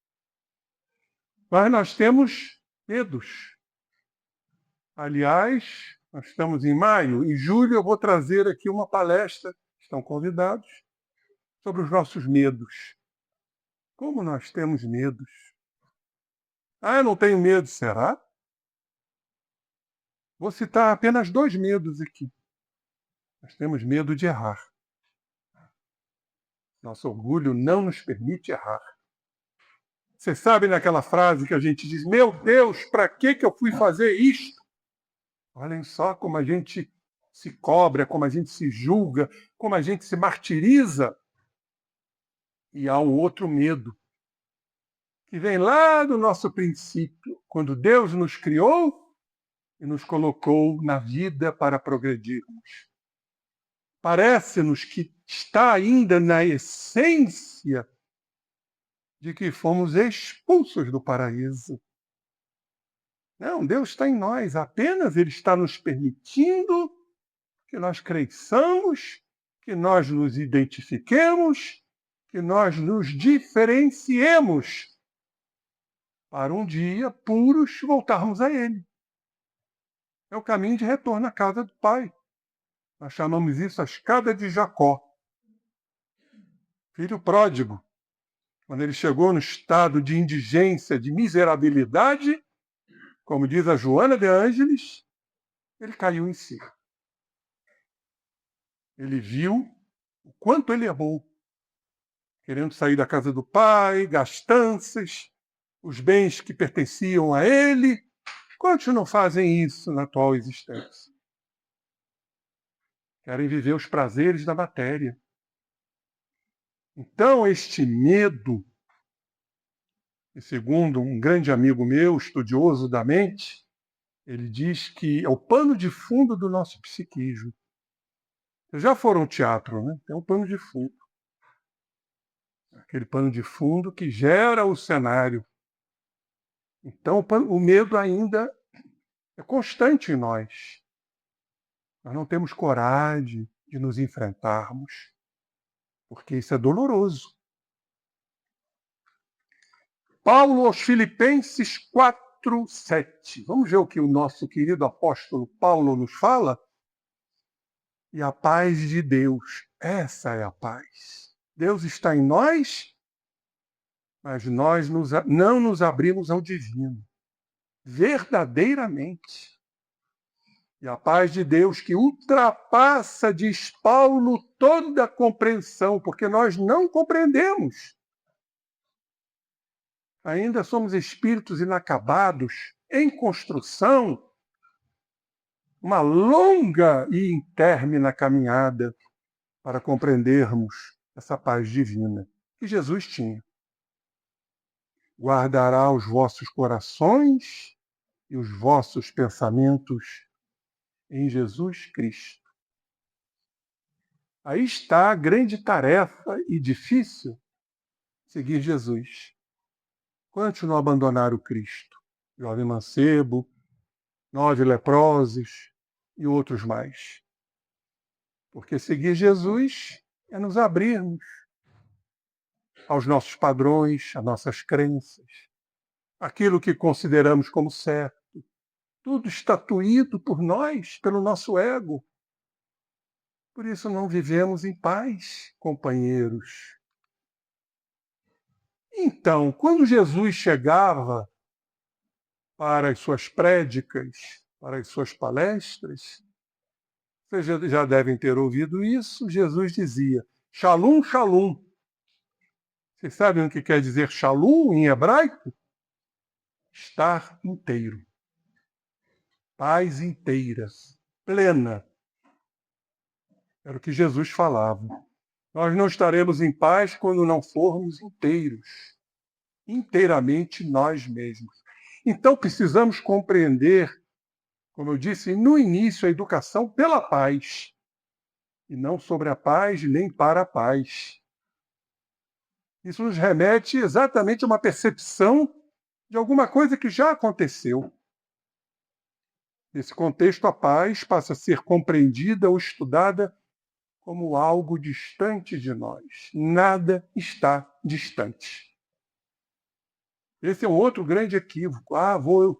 Mas nós temos medos. Aliás, nós estamos em maio. Em julho eu vou trazer aqui uma palestra, estão convidados, sobre os nossos medos. Como nós temos medos? Eu não tenho medo, será? Vou citar apenas 2 medos aqui. Nós temos medo de errar. Nosso orgulho não nos permite errar. Você sabe naquela frase que a gente diz, meu Deus, para que eu fui fazer isto? Olhem só como a gente se cobra, como a gente se julga, como a gente se martiriza. E há um outro medo, que vem lá do nosso princípio, quando Deus nos criou e nos colocou na vida para progredirmos. Parece-nos que está ainda na essência de que fomos expulsos do paraíso. Não, Deus está em nós, apenas Ele está nos permitindo que nós cresçamos, que nós nos identifiquemos, que nós nos diferenciemos, para um dia, puros, voltarmos a Ele. É o caminho de retorno à casa do Pai. Nós chamamos isso a escada de Jacó. Filho pródigo, quando ele chegou no estado de indigência, de miserabilidade, como diz a Joana de Ângeles, ele caiu em si. Ele viu o quanto ele errou, querendo sair da casa do pai, gastanças, os bens que pertenciam a ele. Quantos não fazem isso na atual existência? Querem viver os prazeres da matéria. Então, este medo, e segundo um grande amigo meu, estudioso da mente, ele diz que é o pano de fundo do nosso psiquismo. Vocês já foram ao teatro, né? Tem um pano de fundo. Aquele pano de fundo que gera o cenário. Então, o medo ainda é constante em nós. Nós não temos coragem de nos enfrentarmos, porque isso é doloroso. Paulo aos Filipenses 4:7. Vamos ver o que o nosso querido apóstolo Paulo nos fala? E a paz de Deus, essa é a paz. Deus está em nós, mas nós não nos abrimos ao divino, verdadeiramente. E a paz de Deus que ultrapassa, diz Paulo, toda a compreensão, porque nós não compreendemos. Ainda somos espíritos inacabados, em construção, uma longa e intermina caminhada para compreendermos essa paz divina que Jesus tinha. Guardará os vossos corações e os vossos pensamentos em Jesus Cristo. Aí está a grande tarefa e difícil, seguir Jesus. Quantos não abandonaram Cristo? Jovem mancebo, 9 leprosos e outros mais. Porque seguir Jesus é nos abrirmos aos nossos padrões, às nossas crenças, aquilo que consideramos como certo. Tudo estatuído por nós, pelo nosso ego. Por isso não vivemos em paz, companheiros. Então, quando Jesus chegava para as suas prédicas, para as suas palestras. Vocês já devem ter ouvido isso. Jesus dizia, Shalom, Shalom. Vocês sabem o que quer dizer Shalom em hebraico? Estar inteiro. Paz inteira, plena. Era o que Jesus falava. Nós não estaremos em paz quando não formos inteiros. Inteiramente nós mesmos. Então precisamos compreender, como eu disse no início, a educação pela paz. E não sobre a paz, nem para a paz. Isso nos remete exatamente a uma percepção de alguma coisa que já aconteceu. Nesse contexto, a paz passa a ser compreendida ou estudada como algo distante de nós. Nada está distante. Esse é um outro grande equívoco. Vou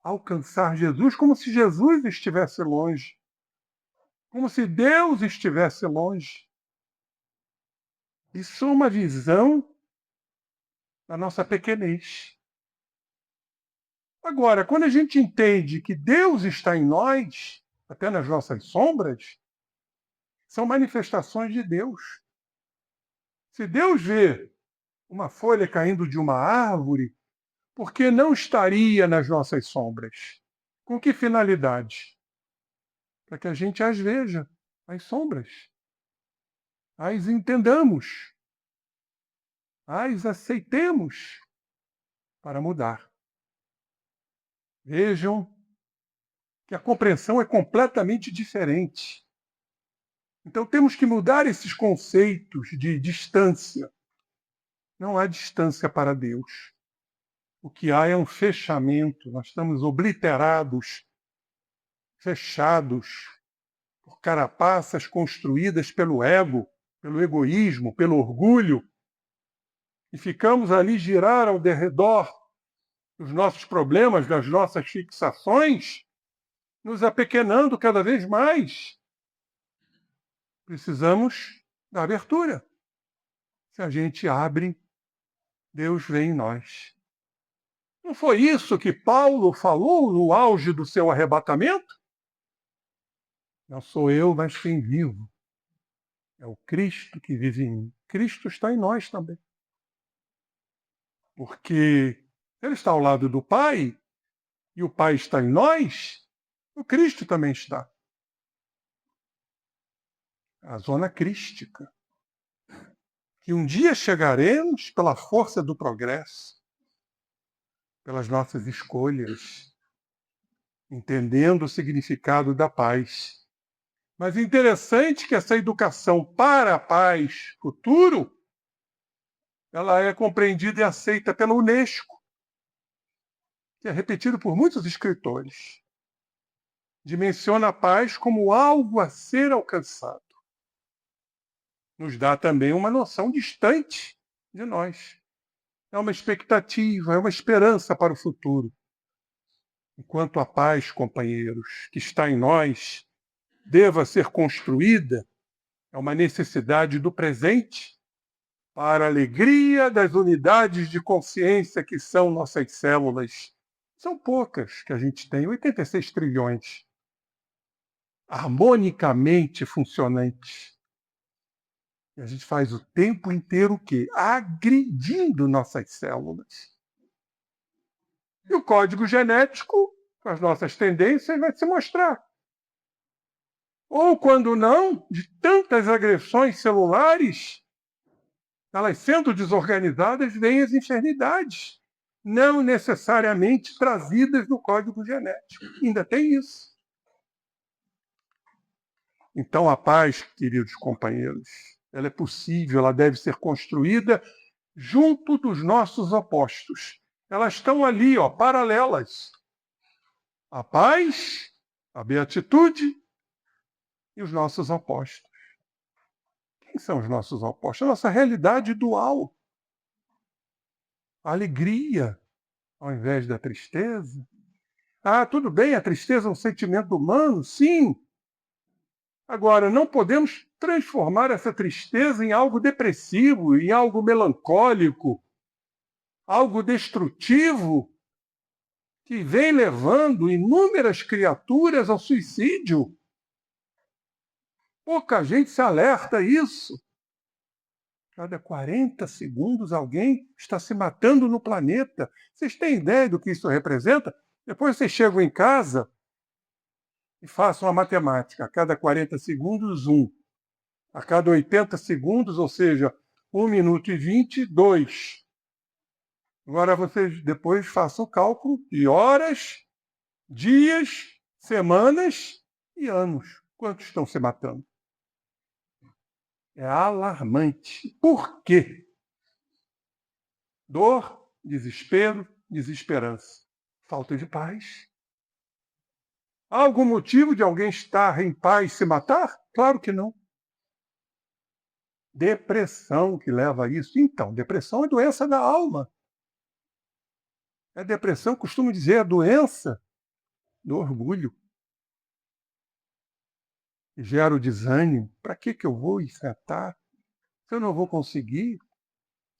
alcançar Jesus como se Jesus estivesse longe. Como se Deus estivesse longe. Isso é uma visão da nossa pequenez. Agora, quando a gente entende que Deus está em nós, até nas nossas sombras, são manifestações de Deus. Se Deus vê uma folha caindo de uma árvore, por que não estaria nas nossas sombras? Com que finalidade? Para que a gente as veja, as sombras. As entendamos. As aceitemos para mudar. Vejam que a compreensão é completamente diferente. Então temos que mudar esses conceitos de distância. Não há distância para Deus. O que há é um fechamento. Nós estamos obliterados, fechados por carapaças construídas pelo ego, pelo egoísmo, pelo orgulho. E ficamos ali girar ao redor dos nossos problemas, das nossas fixações, nos apequenando cada vez mais. Precisamos da abertura. Se a gente abre, Deus vem em nós. Não foi isso que Paulo falou no auge do seu arrebatamento? Não sou eu, mas quem vivo. É o Cristo que vive em mim. Cristo está em nós também. Porque Ele está ao lado do Pai, e o Pai está em nós, o Cristo também está. A zona crística. Que um dia chegaremos pela força do progresso, pelas nossas escolhas, entendendo o significado da paz. Mas interessante que essa educação para a paz futuro, ela é compreendida e aceita pela Unesco, que é repetido por muitos escritores. Dimensiona a paz como algo a ser alcançado. Nos dá também uma noção distante de nós. É uma expectativa, é uma esperança para o futuro. Enquanto a paz, companheiros, que está em nós, deva ser construída, é uma necessidade do presente para a alegria das unidades de consciência que são nossas células. São poucas que a gente tem, 86 trilhões. Harmonicamente funcionantes. E a gente faz o tempo inteiro o quê? Agredindo nossas células. E o código genético, com as nossas tendências, vai se mostrar. Ou, quando não, de tantas agressões celulares, elas sendo desorganizadas, vêm as enfermidades, não necessariamente trazidas no código genético. Ainda tem isso. Então, a paz, queridos companheiros, ela é possível, ela deve ser construída junto dos nossos opostos. Elas estão ali, paralelas. A paz, a beatitude e os nossos opostos. Quem são os nossos opostos? A nossa realidade dual. A alegria, ao invés da tristeza. Tudo bem, a tristeza é um sentimento humano? Sim. Agora, não podemos transformar essa tristeza em algo depressivo, em algo melancólico, algo destrutivo. que vem levando inúmeras criaturas ao suicídio. Pouca gente se alerta a isso. Cada 40 segundos alguém está se matando no planeta. Vocês têm ideia do que isso representa? Depois vocês chegam em casa e façam a matemática. A cada 40 segundos, 1. A cada 80 segundos, ou seja, 1 minuto e 20, 2. Agora vocês depois façam o cálculo de horas, dias, semanas e anos. Quantos estão se matando? É alarmante. Por quê? Dor, desespero, desesperança. Falta de paz. Há algum motivo de alguém estar em paz e se matar? Claro que não. Depressão que leva a isso. Então, depressão é doença da alma. A depressão, costumo dizer, é a doença do orgulho. Que gera o desânimo. Para que eu vou enfrentar? Se eu não vou conseguir,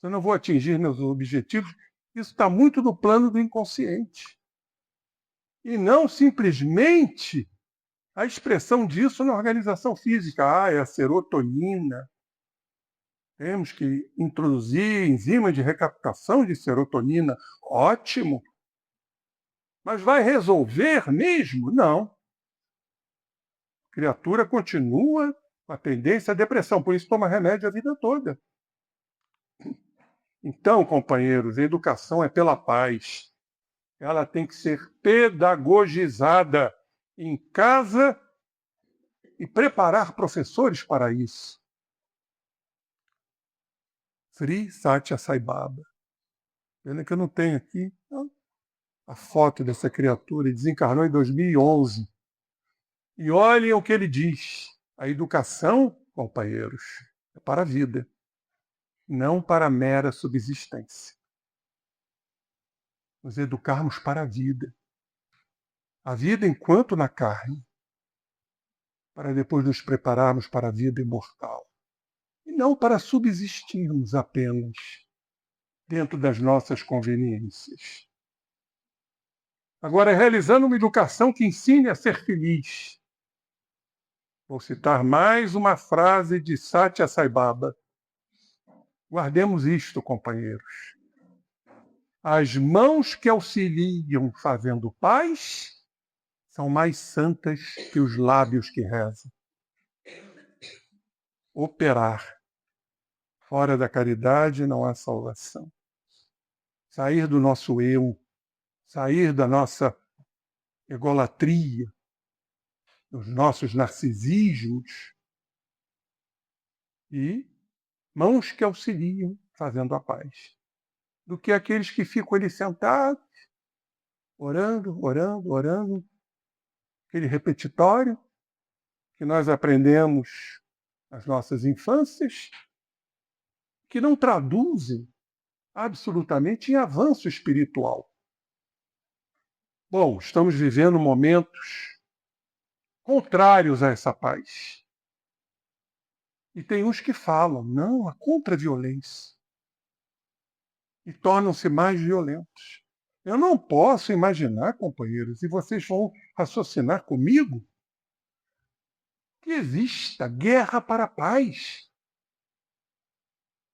se eu não vou atingir meus objetivos, isso está muito no plano do inconsciente. E não simplesmente a expressão disso na organização física. É a serotonina. Temos que introduzir enzima de recaptação de serotonina. Ótimo. Mas vai resolver mesmo? Não. A criatura continua com a tendência à depressão, por isso toma remédio a vida toda. Então, companheiros, a educação é pela paz. Ela tem que ser pedagogizada em casa e preparar professores para isso. Sri Satya Sai Baba. Pena que eu não tenho aqui a foto dessa criatura. Ele desencarnou em 2011. E olhem o que ele diz. A educação, companheiros, é para a vida, não para a mera subsistência. Nos educarmos para a vida. A vida enquanto na carne, para depois nos prepararmos para a vida imortal. E não para subsistirmos apenas dentro das nossas conveniências. Agora, realizando uma educação que ensine a ser feliz. Vou citar mais uma frase de Satya Sai Baba. Guardemos isto, companheiros. As mãos que auxiliam fazendo paz são mais santas que os lábios que rezam. Operar. Fora da caridade não há salvação. Sair do nosso eu, sair da nossa egolatria, dos nossos narcisismos e mãos que auxiliam fazendo a paz. Do que aqueles que ficam ali sentados, orando, orando, orando, aquele repetitório que nós aprendemos nas nossas infâncias, que não traduzem absolutamente em avanço espiritual. Bom, estamos vivendo momentos contrários a essa paz. E tem uns que falam, não, a contra-violência. E tornam-se mais violentos. Eu não posso imaginar, companheiros, e vocês vão raciocinar comigo, que exista guerra para a paz.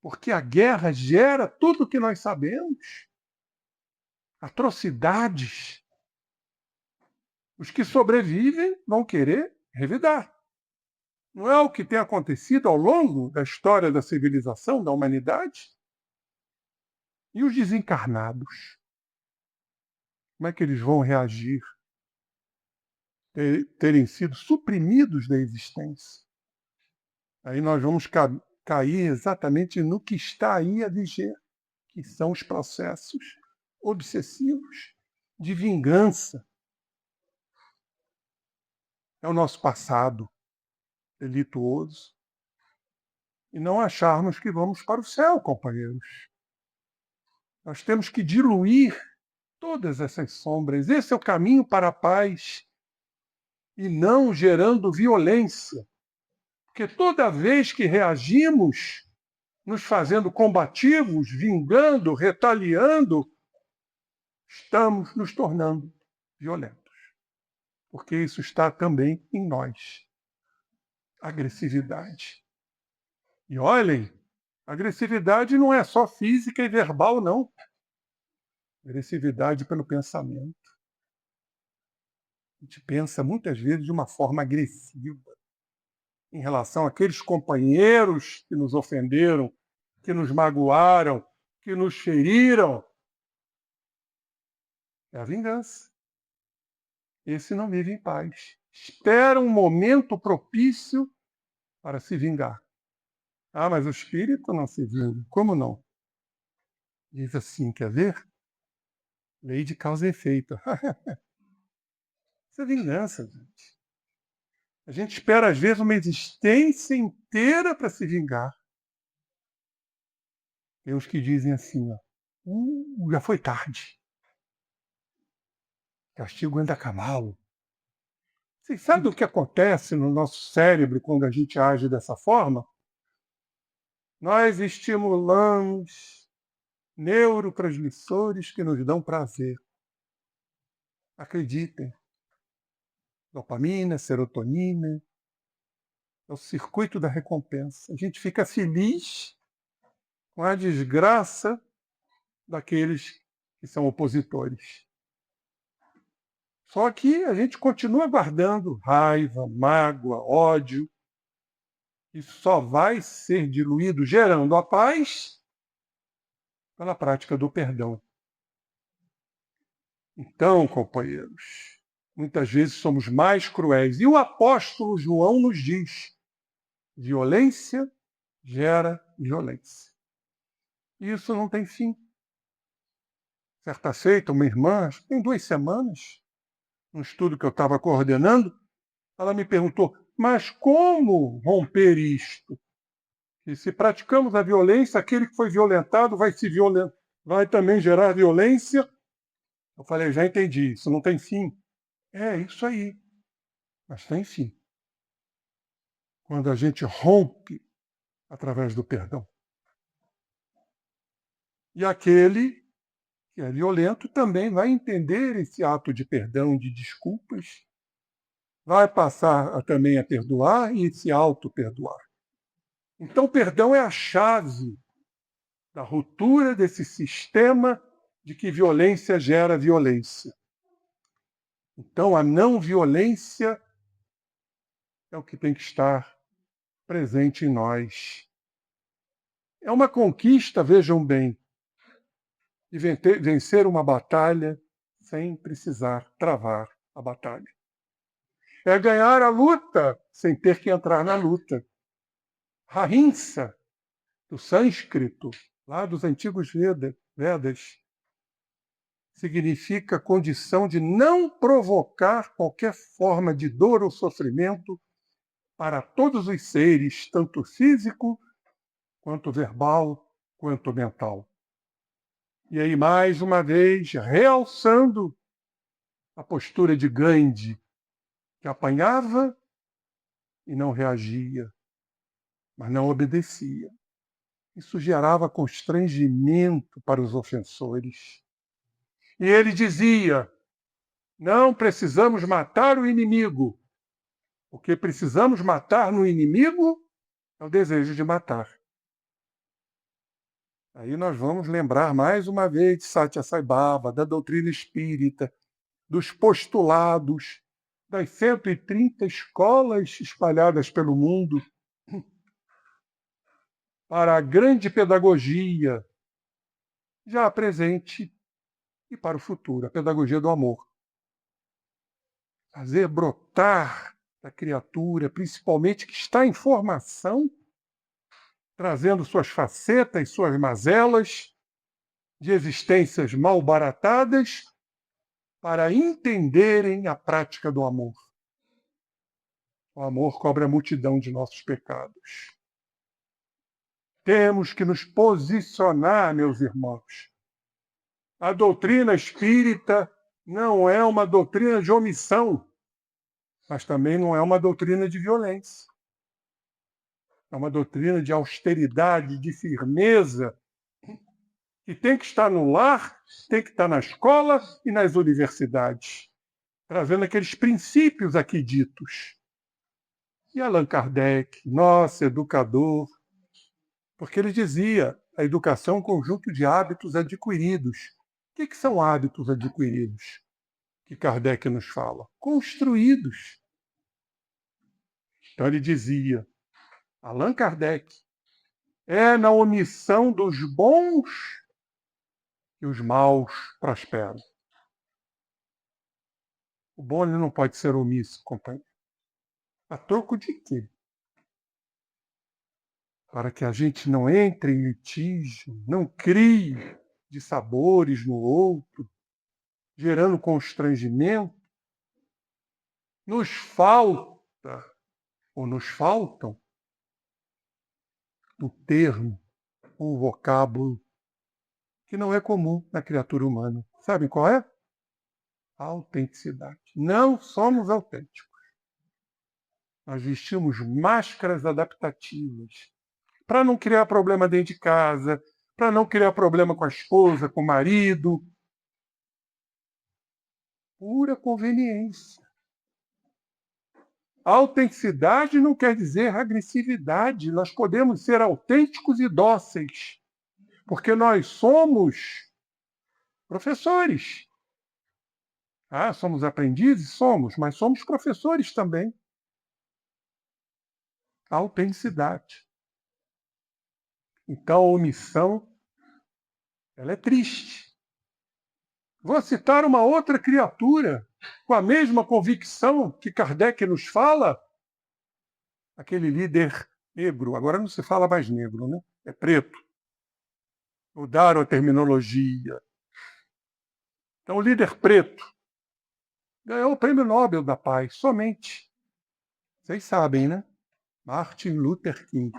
Porque a guerra gera tudo o que nós sabemos. Atrocidades. Os que sobrevivem vão querer revidar. Não é o que tem acontecido ao longo da história da civilização, da humanidade? E os desencarnados? Como é que eles vão reagir? Terem sido suprimidos da existência. Aí nós vamos cair exatamente no que está aí a viger, que são os processos obsessivos de vingança. É o nosso passado delituoso. E não acharmos que vamos para o céu, companheiros. Nós temos que diluir todas essas sombras. Esse é o caminho para a paz. E não gerando violência. Porque toda vez que reagimos, nos fazendo combativos, vingando, retaliando, estamos nos tornando violentos. Porque isso está também em nós. Agressividade. E olhem, agressividade não é só física e verbal, não. Agressividade pelo pensamento. A gente pensa muitas vezes de uma forma agressiva em relação àqueles companheiros que nos ofenderam, que nos magoaram, que nos feriram. É a vingança. Esse não vive em paz. Espera um momento propício para se vingar. Ah, mas o espírito não se vinga. Como não? Diz assim, quer ver? Lei de causa e efeito. Isso é vingança, gente. A gente espera, às vezes, uma existência inteira para se vingar. Tem uns que dizem assim, ó, já foi tarde. Castigo anda a cavalo. Vocês sabem o que acontece no nosso cérebro quando a gente age dessa forma? Nós estimulamos neurotransmissores que nos dão prazer. Acreditem. Dopamina, serotonina, é o circuito da recompensa. A gente fica feliz com a desgraça daqueles que são opositores. Só que a gente continua guardando raiva, mágoa, ódio. Isso só vai ser diluído, gerando a paz, pela prática do perdão. Então, companheiros, muitas vezes somos mais cruéis. E o apóstolo João nos diz: violência gera violência. E isso não tem fim. Certa feita, uma irmã, acho que tem 2 semanas, num estudo que eu estava coordenando, ela me perguntou, mas como romper isto? E se praticamos a violência, aquele que foi violentado vai também gerar violência? Eu falei, já entendi, isso não tem fim. É isso aí, mas tem fim. Quando a gente rompe através do perdão. E aquele que é violento também vai entender esse ato de perdão, de desculpas, vai passar também a perdoar e se auto-perdoar. Então, o perdão é a chave da ruptura desse sistema de que violência gera violência. Então, a não violência é o que tem que estar presente em nós. É uma conquista, vejam bem, de vencer uma batalha sem precisar travar a batalha. É ganhar a luta sem ter que entrar na luta. Ahimsa, do sânscrito, lá dos antigos Vedas, significa condição de não provocar qualquer forma de dor ou sofrimento para todos os seres, tanto físico, quanto verbal, quanto mental. E aí, mais uma vez, realçando a postura de Gandhi, que apanhava e não reagia, mas não obedecia. Isso gerava constrangimento para os ofensores. E ele dizia, não precisamos matar o inimigo. O que precisamos matar no inimigo é o desejo de matar. Aí nós vamos lembrar mais uma vez de Satya Sai Baba, da doutrina espírita, dos postulados, das 130 escolas espalhadas pelo mundo, para a grande pedagogia já presente e para o futuro, a pedagogia do amor. Fazer brotar da criatura, principalmente que está em formação, trazendo suas facetas, suas mazelas, de existências mal baratadas, para entenderem a prática do amor. O amor cobre a multidão de nossos pecados. Temos que nos posicionar, meus irmãos. A doutrina espírita não é uma doutrina de omissão, mas também não é uma doutrina de violência. É uma doutrina de austeridade, de firmeza, que tem que estar no lar, tem que estar na escola e nas universidades, trazendo aqueles princípios aqui ditos. E Allan Kardec, nosso educador, porque ele dizia, a educação é um conjunto de hábitos adquiridos. O que são hábitos adquiridos? Que Kardec nos fala? Construídos. Então ele dizia, Allan Kardec, é na omissão dos bons que os maus prosperam. O bom ele não pode ser omisso, companheiro. A troco de quê? Para que a gente não entre em litígio, não crie dissabores no outro, gerando constrangimento, nos falta, ou nos faltam, um termo, um vocábulo que não é comum na criatura humana. Sabe qual é? A autenticidade. Não somos autênticos. Nós vestimos máscaras adaptativas para não criar problema dentro de casa, para não criar problema com a esposa, com o marido. Pura conveniência. Autenticidade não quer dizer agressividade. Nós podemos ser autênticos e dóceis, porque nós somos professores. Ah, somos aprendizes? Somos, mas somos professores também. Autenticidade. Então, a omissão, ela é triste. Vou citar uma outra criatura com a mesma convicção que Kardec nos fala, aquele líder negro, agora não se fala mais negro, né? É preto. Mudaram a terminologia. Então, o líder preto ganhou o Prêmio Nobel da Paz, somente. Vocês sabem, né? Martin Luther King.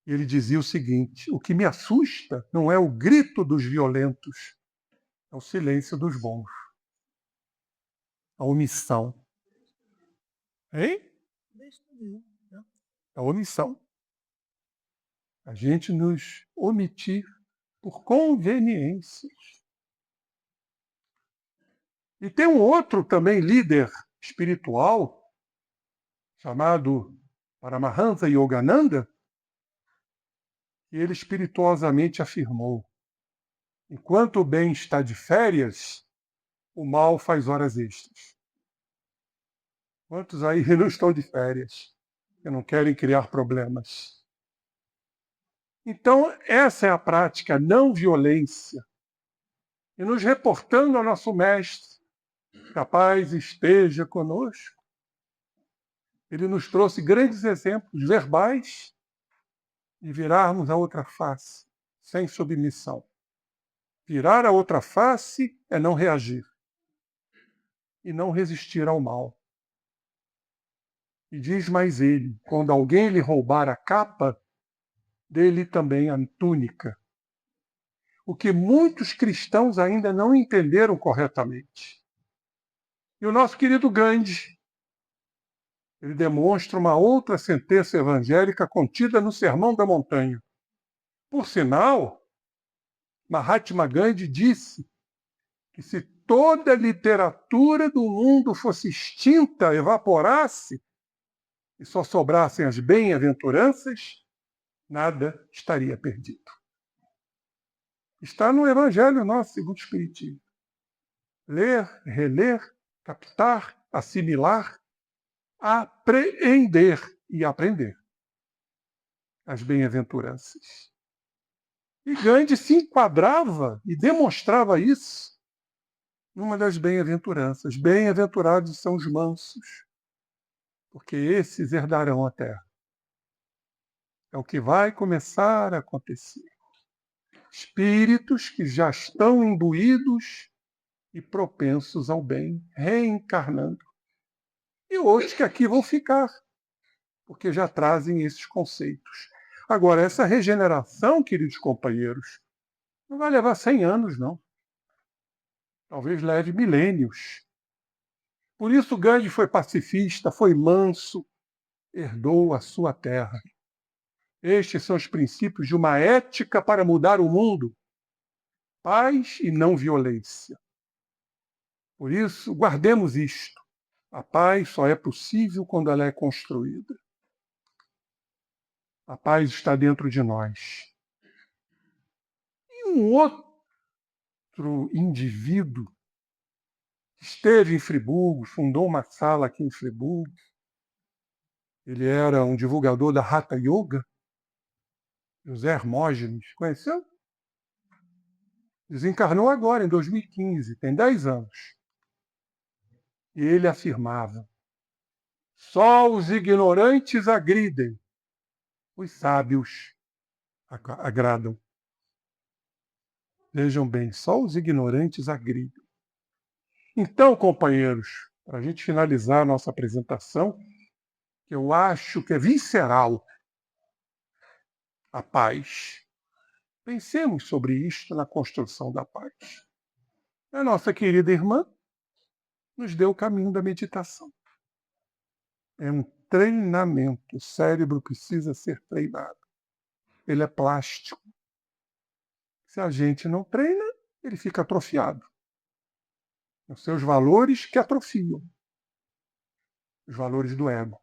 Ele dizia o seguinte, o que me assusta não é o grito dos violentos, é o silêncio dos bons. A omissão. Hein? A omissão. A gente nos omitir por conveniências. E tem um outro também líder espiritual, chamado Paramahansa Yogananda, e ele espirituosamente afirmou, enquanto o bem está de férias, o mal faz horas extras. Quantos aí não estão de férias, que não querem criar problemas? Então, essa é a prática não violência. E nos reportando ao nosso mestre, que a paz esteja conosco, ele nos trouxe grandes exemplos verbais de virarmos a outra face, sem submissão. Virar a outra face é não reagir e não resistir ao mal. E diz mais ele, quando alguém lhe roubar a capa, dê-lhe também a túnica. O que muitos cristãos ainda não entenderam corretamente. E o nosso querido Gandhi, ele demonstra uma outra sentença evangélica contida no Sermão da Montanha. Por sinal, Mahatma Gandhi disse que se toda a literatura do mundo fosse extinta, evaporasse, e só sobrassem as bem-aventuranças, nada estaria perdido. Está no Evangelho nosso, segundo o Espiritismo. Ler, reler, captar, assimilar, apreender e aprender as bem-aventuranças. E Gandhi se enquadrava e demonstrava isso numa das bem-aventuranças. Bem-aventurados são os mansos, porque esses herdarão a terra. É o que vai começar a acontecer. Espíritos que já estão imbuídos e propensos ao bem, reencarnando. E outros que aqui vão ficar, porque já trazem esses conceitos. Agora, essa regeneração, queridos companheiros, não vai levar 100 anos, não. Talvez leve milênios. Por isso Gandhi foi pacifista, foi manso, herdou a sua terra. Estes são os princípios de uma ética para mudar o mundo. Paz e não violência. Por isso, guardemos isto. A paz só é possível quando ela é construída. A paz está dentro de nós. E um outro indivíduo que esteve em Friburgo, fundou uma sala aqui em Friburgo. Ele era um divulgador da Hatha Yoga, José Hermógenes. Conheceu? Desencarnou agora, em 2015, tem 10 anos. E ele afirmava: só os ignorantes agridem, os sábios agradam. Vejam bem, só os ignorantes agridem. Então, companheiros, para a gente finalizar a nossa apresentação, que eu acho que é visceral a paz. Pensemos sobre isto na construção da paz. A nossa querida irmã nos deu o caminho da meditação. É um treinamento. O cérebro precisa ser treinado. Ele é plástico. Se a gente não treina, ele fica atrofiado. Os seus valores que atrofiam. Os valores do ego.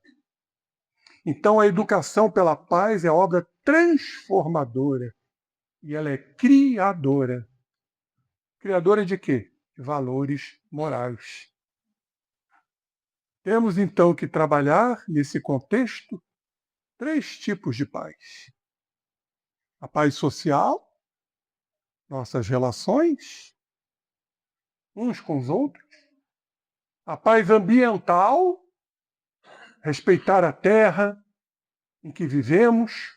Então, a educação pela paz é obra transformadora. E ela é criadora. Criadora de quê? De valores morais. Temos, então, que trabalhar, nesse contexto, 3 tipos de paz. A paz social, nossas relações, uns com os outros. A paz ambiental, respeitar a terra em que vivemos.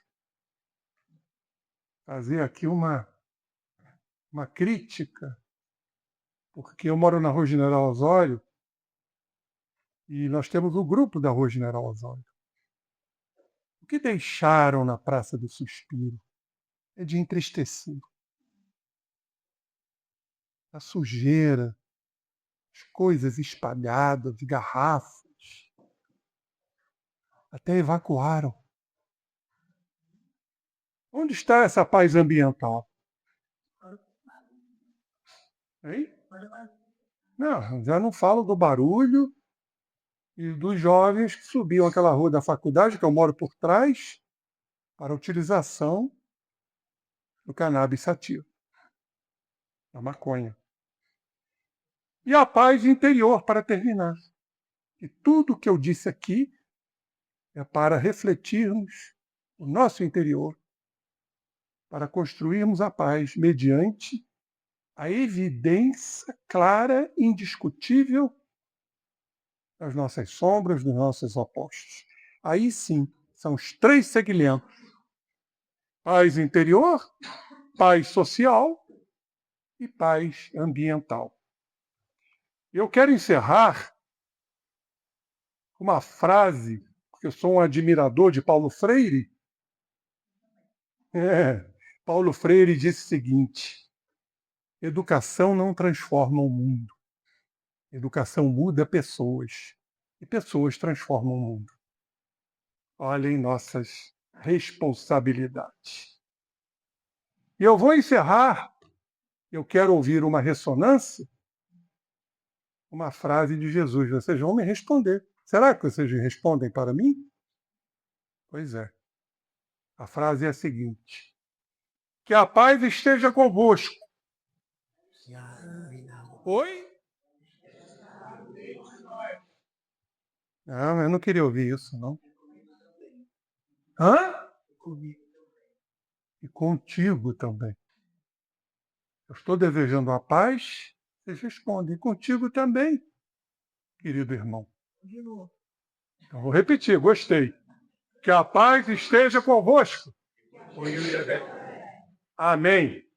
Fazer aqui uma crítica, porque eu moro na Rua General Osório e nós temos o grupo da Rua General Osório. O que deixaram na Praça do Suspiro é de entristecer. A sujeira, as coisas espalhadas, garrafas, até evacuaram. Onde está essa paz ambiental? Hein? Não, já não falo do barulho e dos jovens que subiam aquela rua da faculdade, que eu moro por trás, para a utilização do cannabis sativa, da maconha. E a paz interior, para terminar. E tudo que eu disse aqui é para refletirmos o nosso interior, para construirmos a paz mediante a evidência clara e indiscutível das nossas sombras, dos nossos opostos. Aí sim, são os 3 segmentos. Paz interior, paz social e paz ambiental. Eu quero encerrar com uma frase, porque eu sou um admirador de Paulo Freire. Paulo Freire disse o seguinte: educação não transforma o mundo. Educação muda pessoas. E pessoas transformam o mundo. Olhem nossas responsabilidades. E eu vou encerrar. Eu quero ouvir uma ressonância, uma frase de Jesus. Vocês vão me responder. Será que vocês respondem para mim? Pois é. A frase é a seguinte: que a paz esteja convosco. Oi? Não, eu não queria ouvir isso, não. Hã? E contigo também. Eu estou desejando a paz, vocês respondem. E contigo também, querido irmão. Então, vou repetir, gostei. Que a paz esteja convosco. Amém.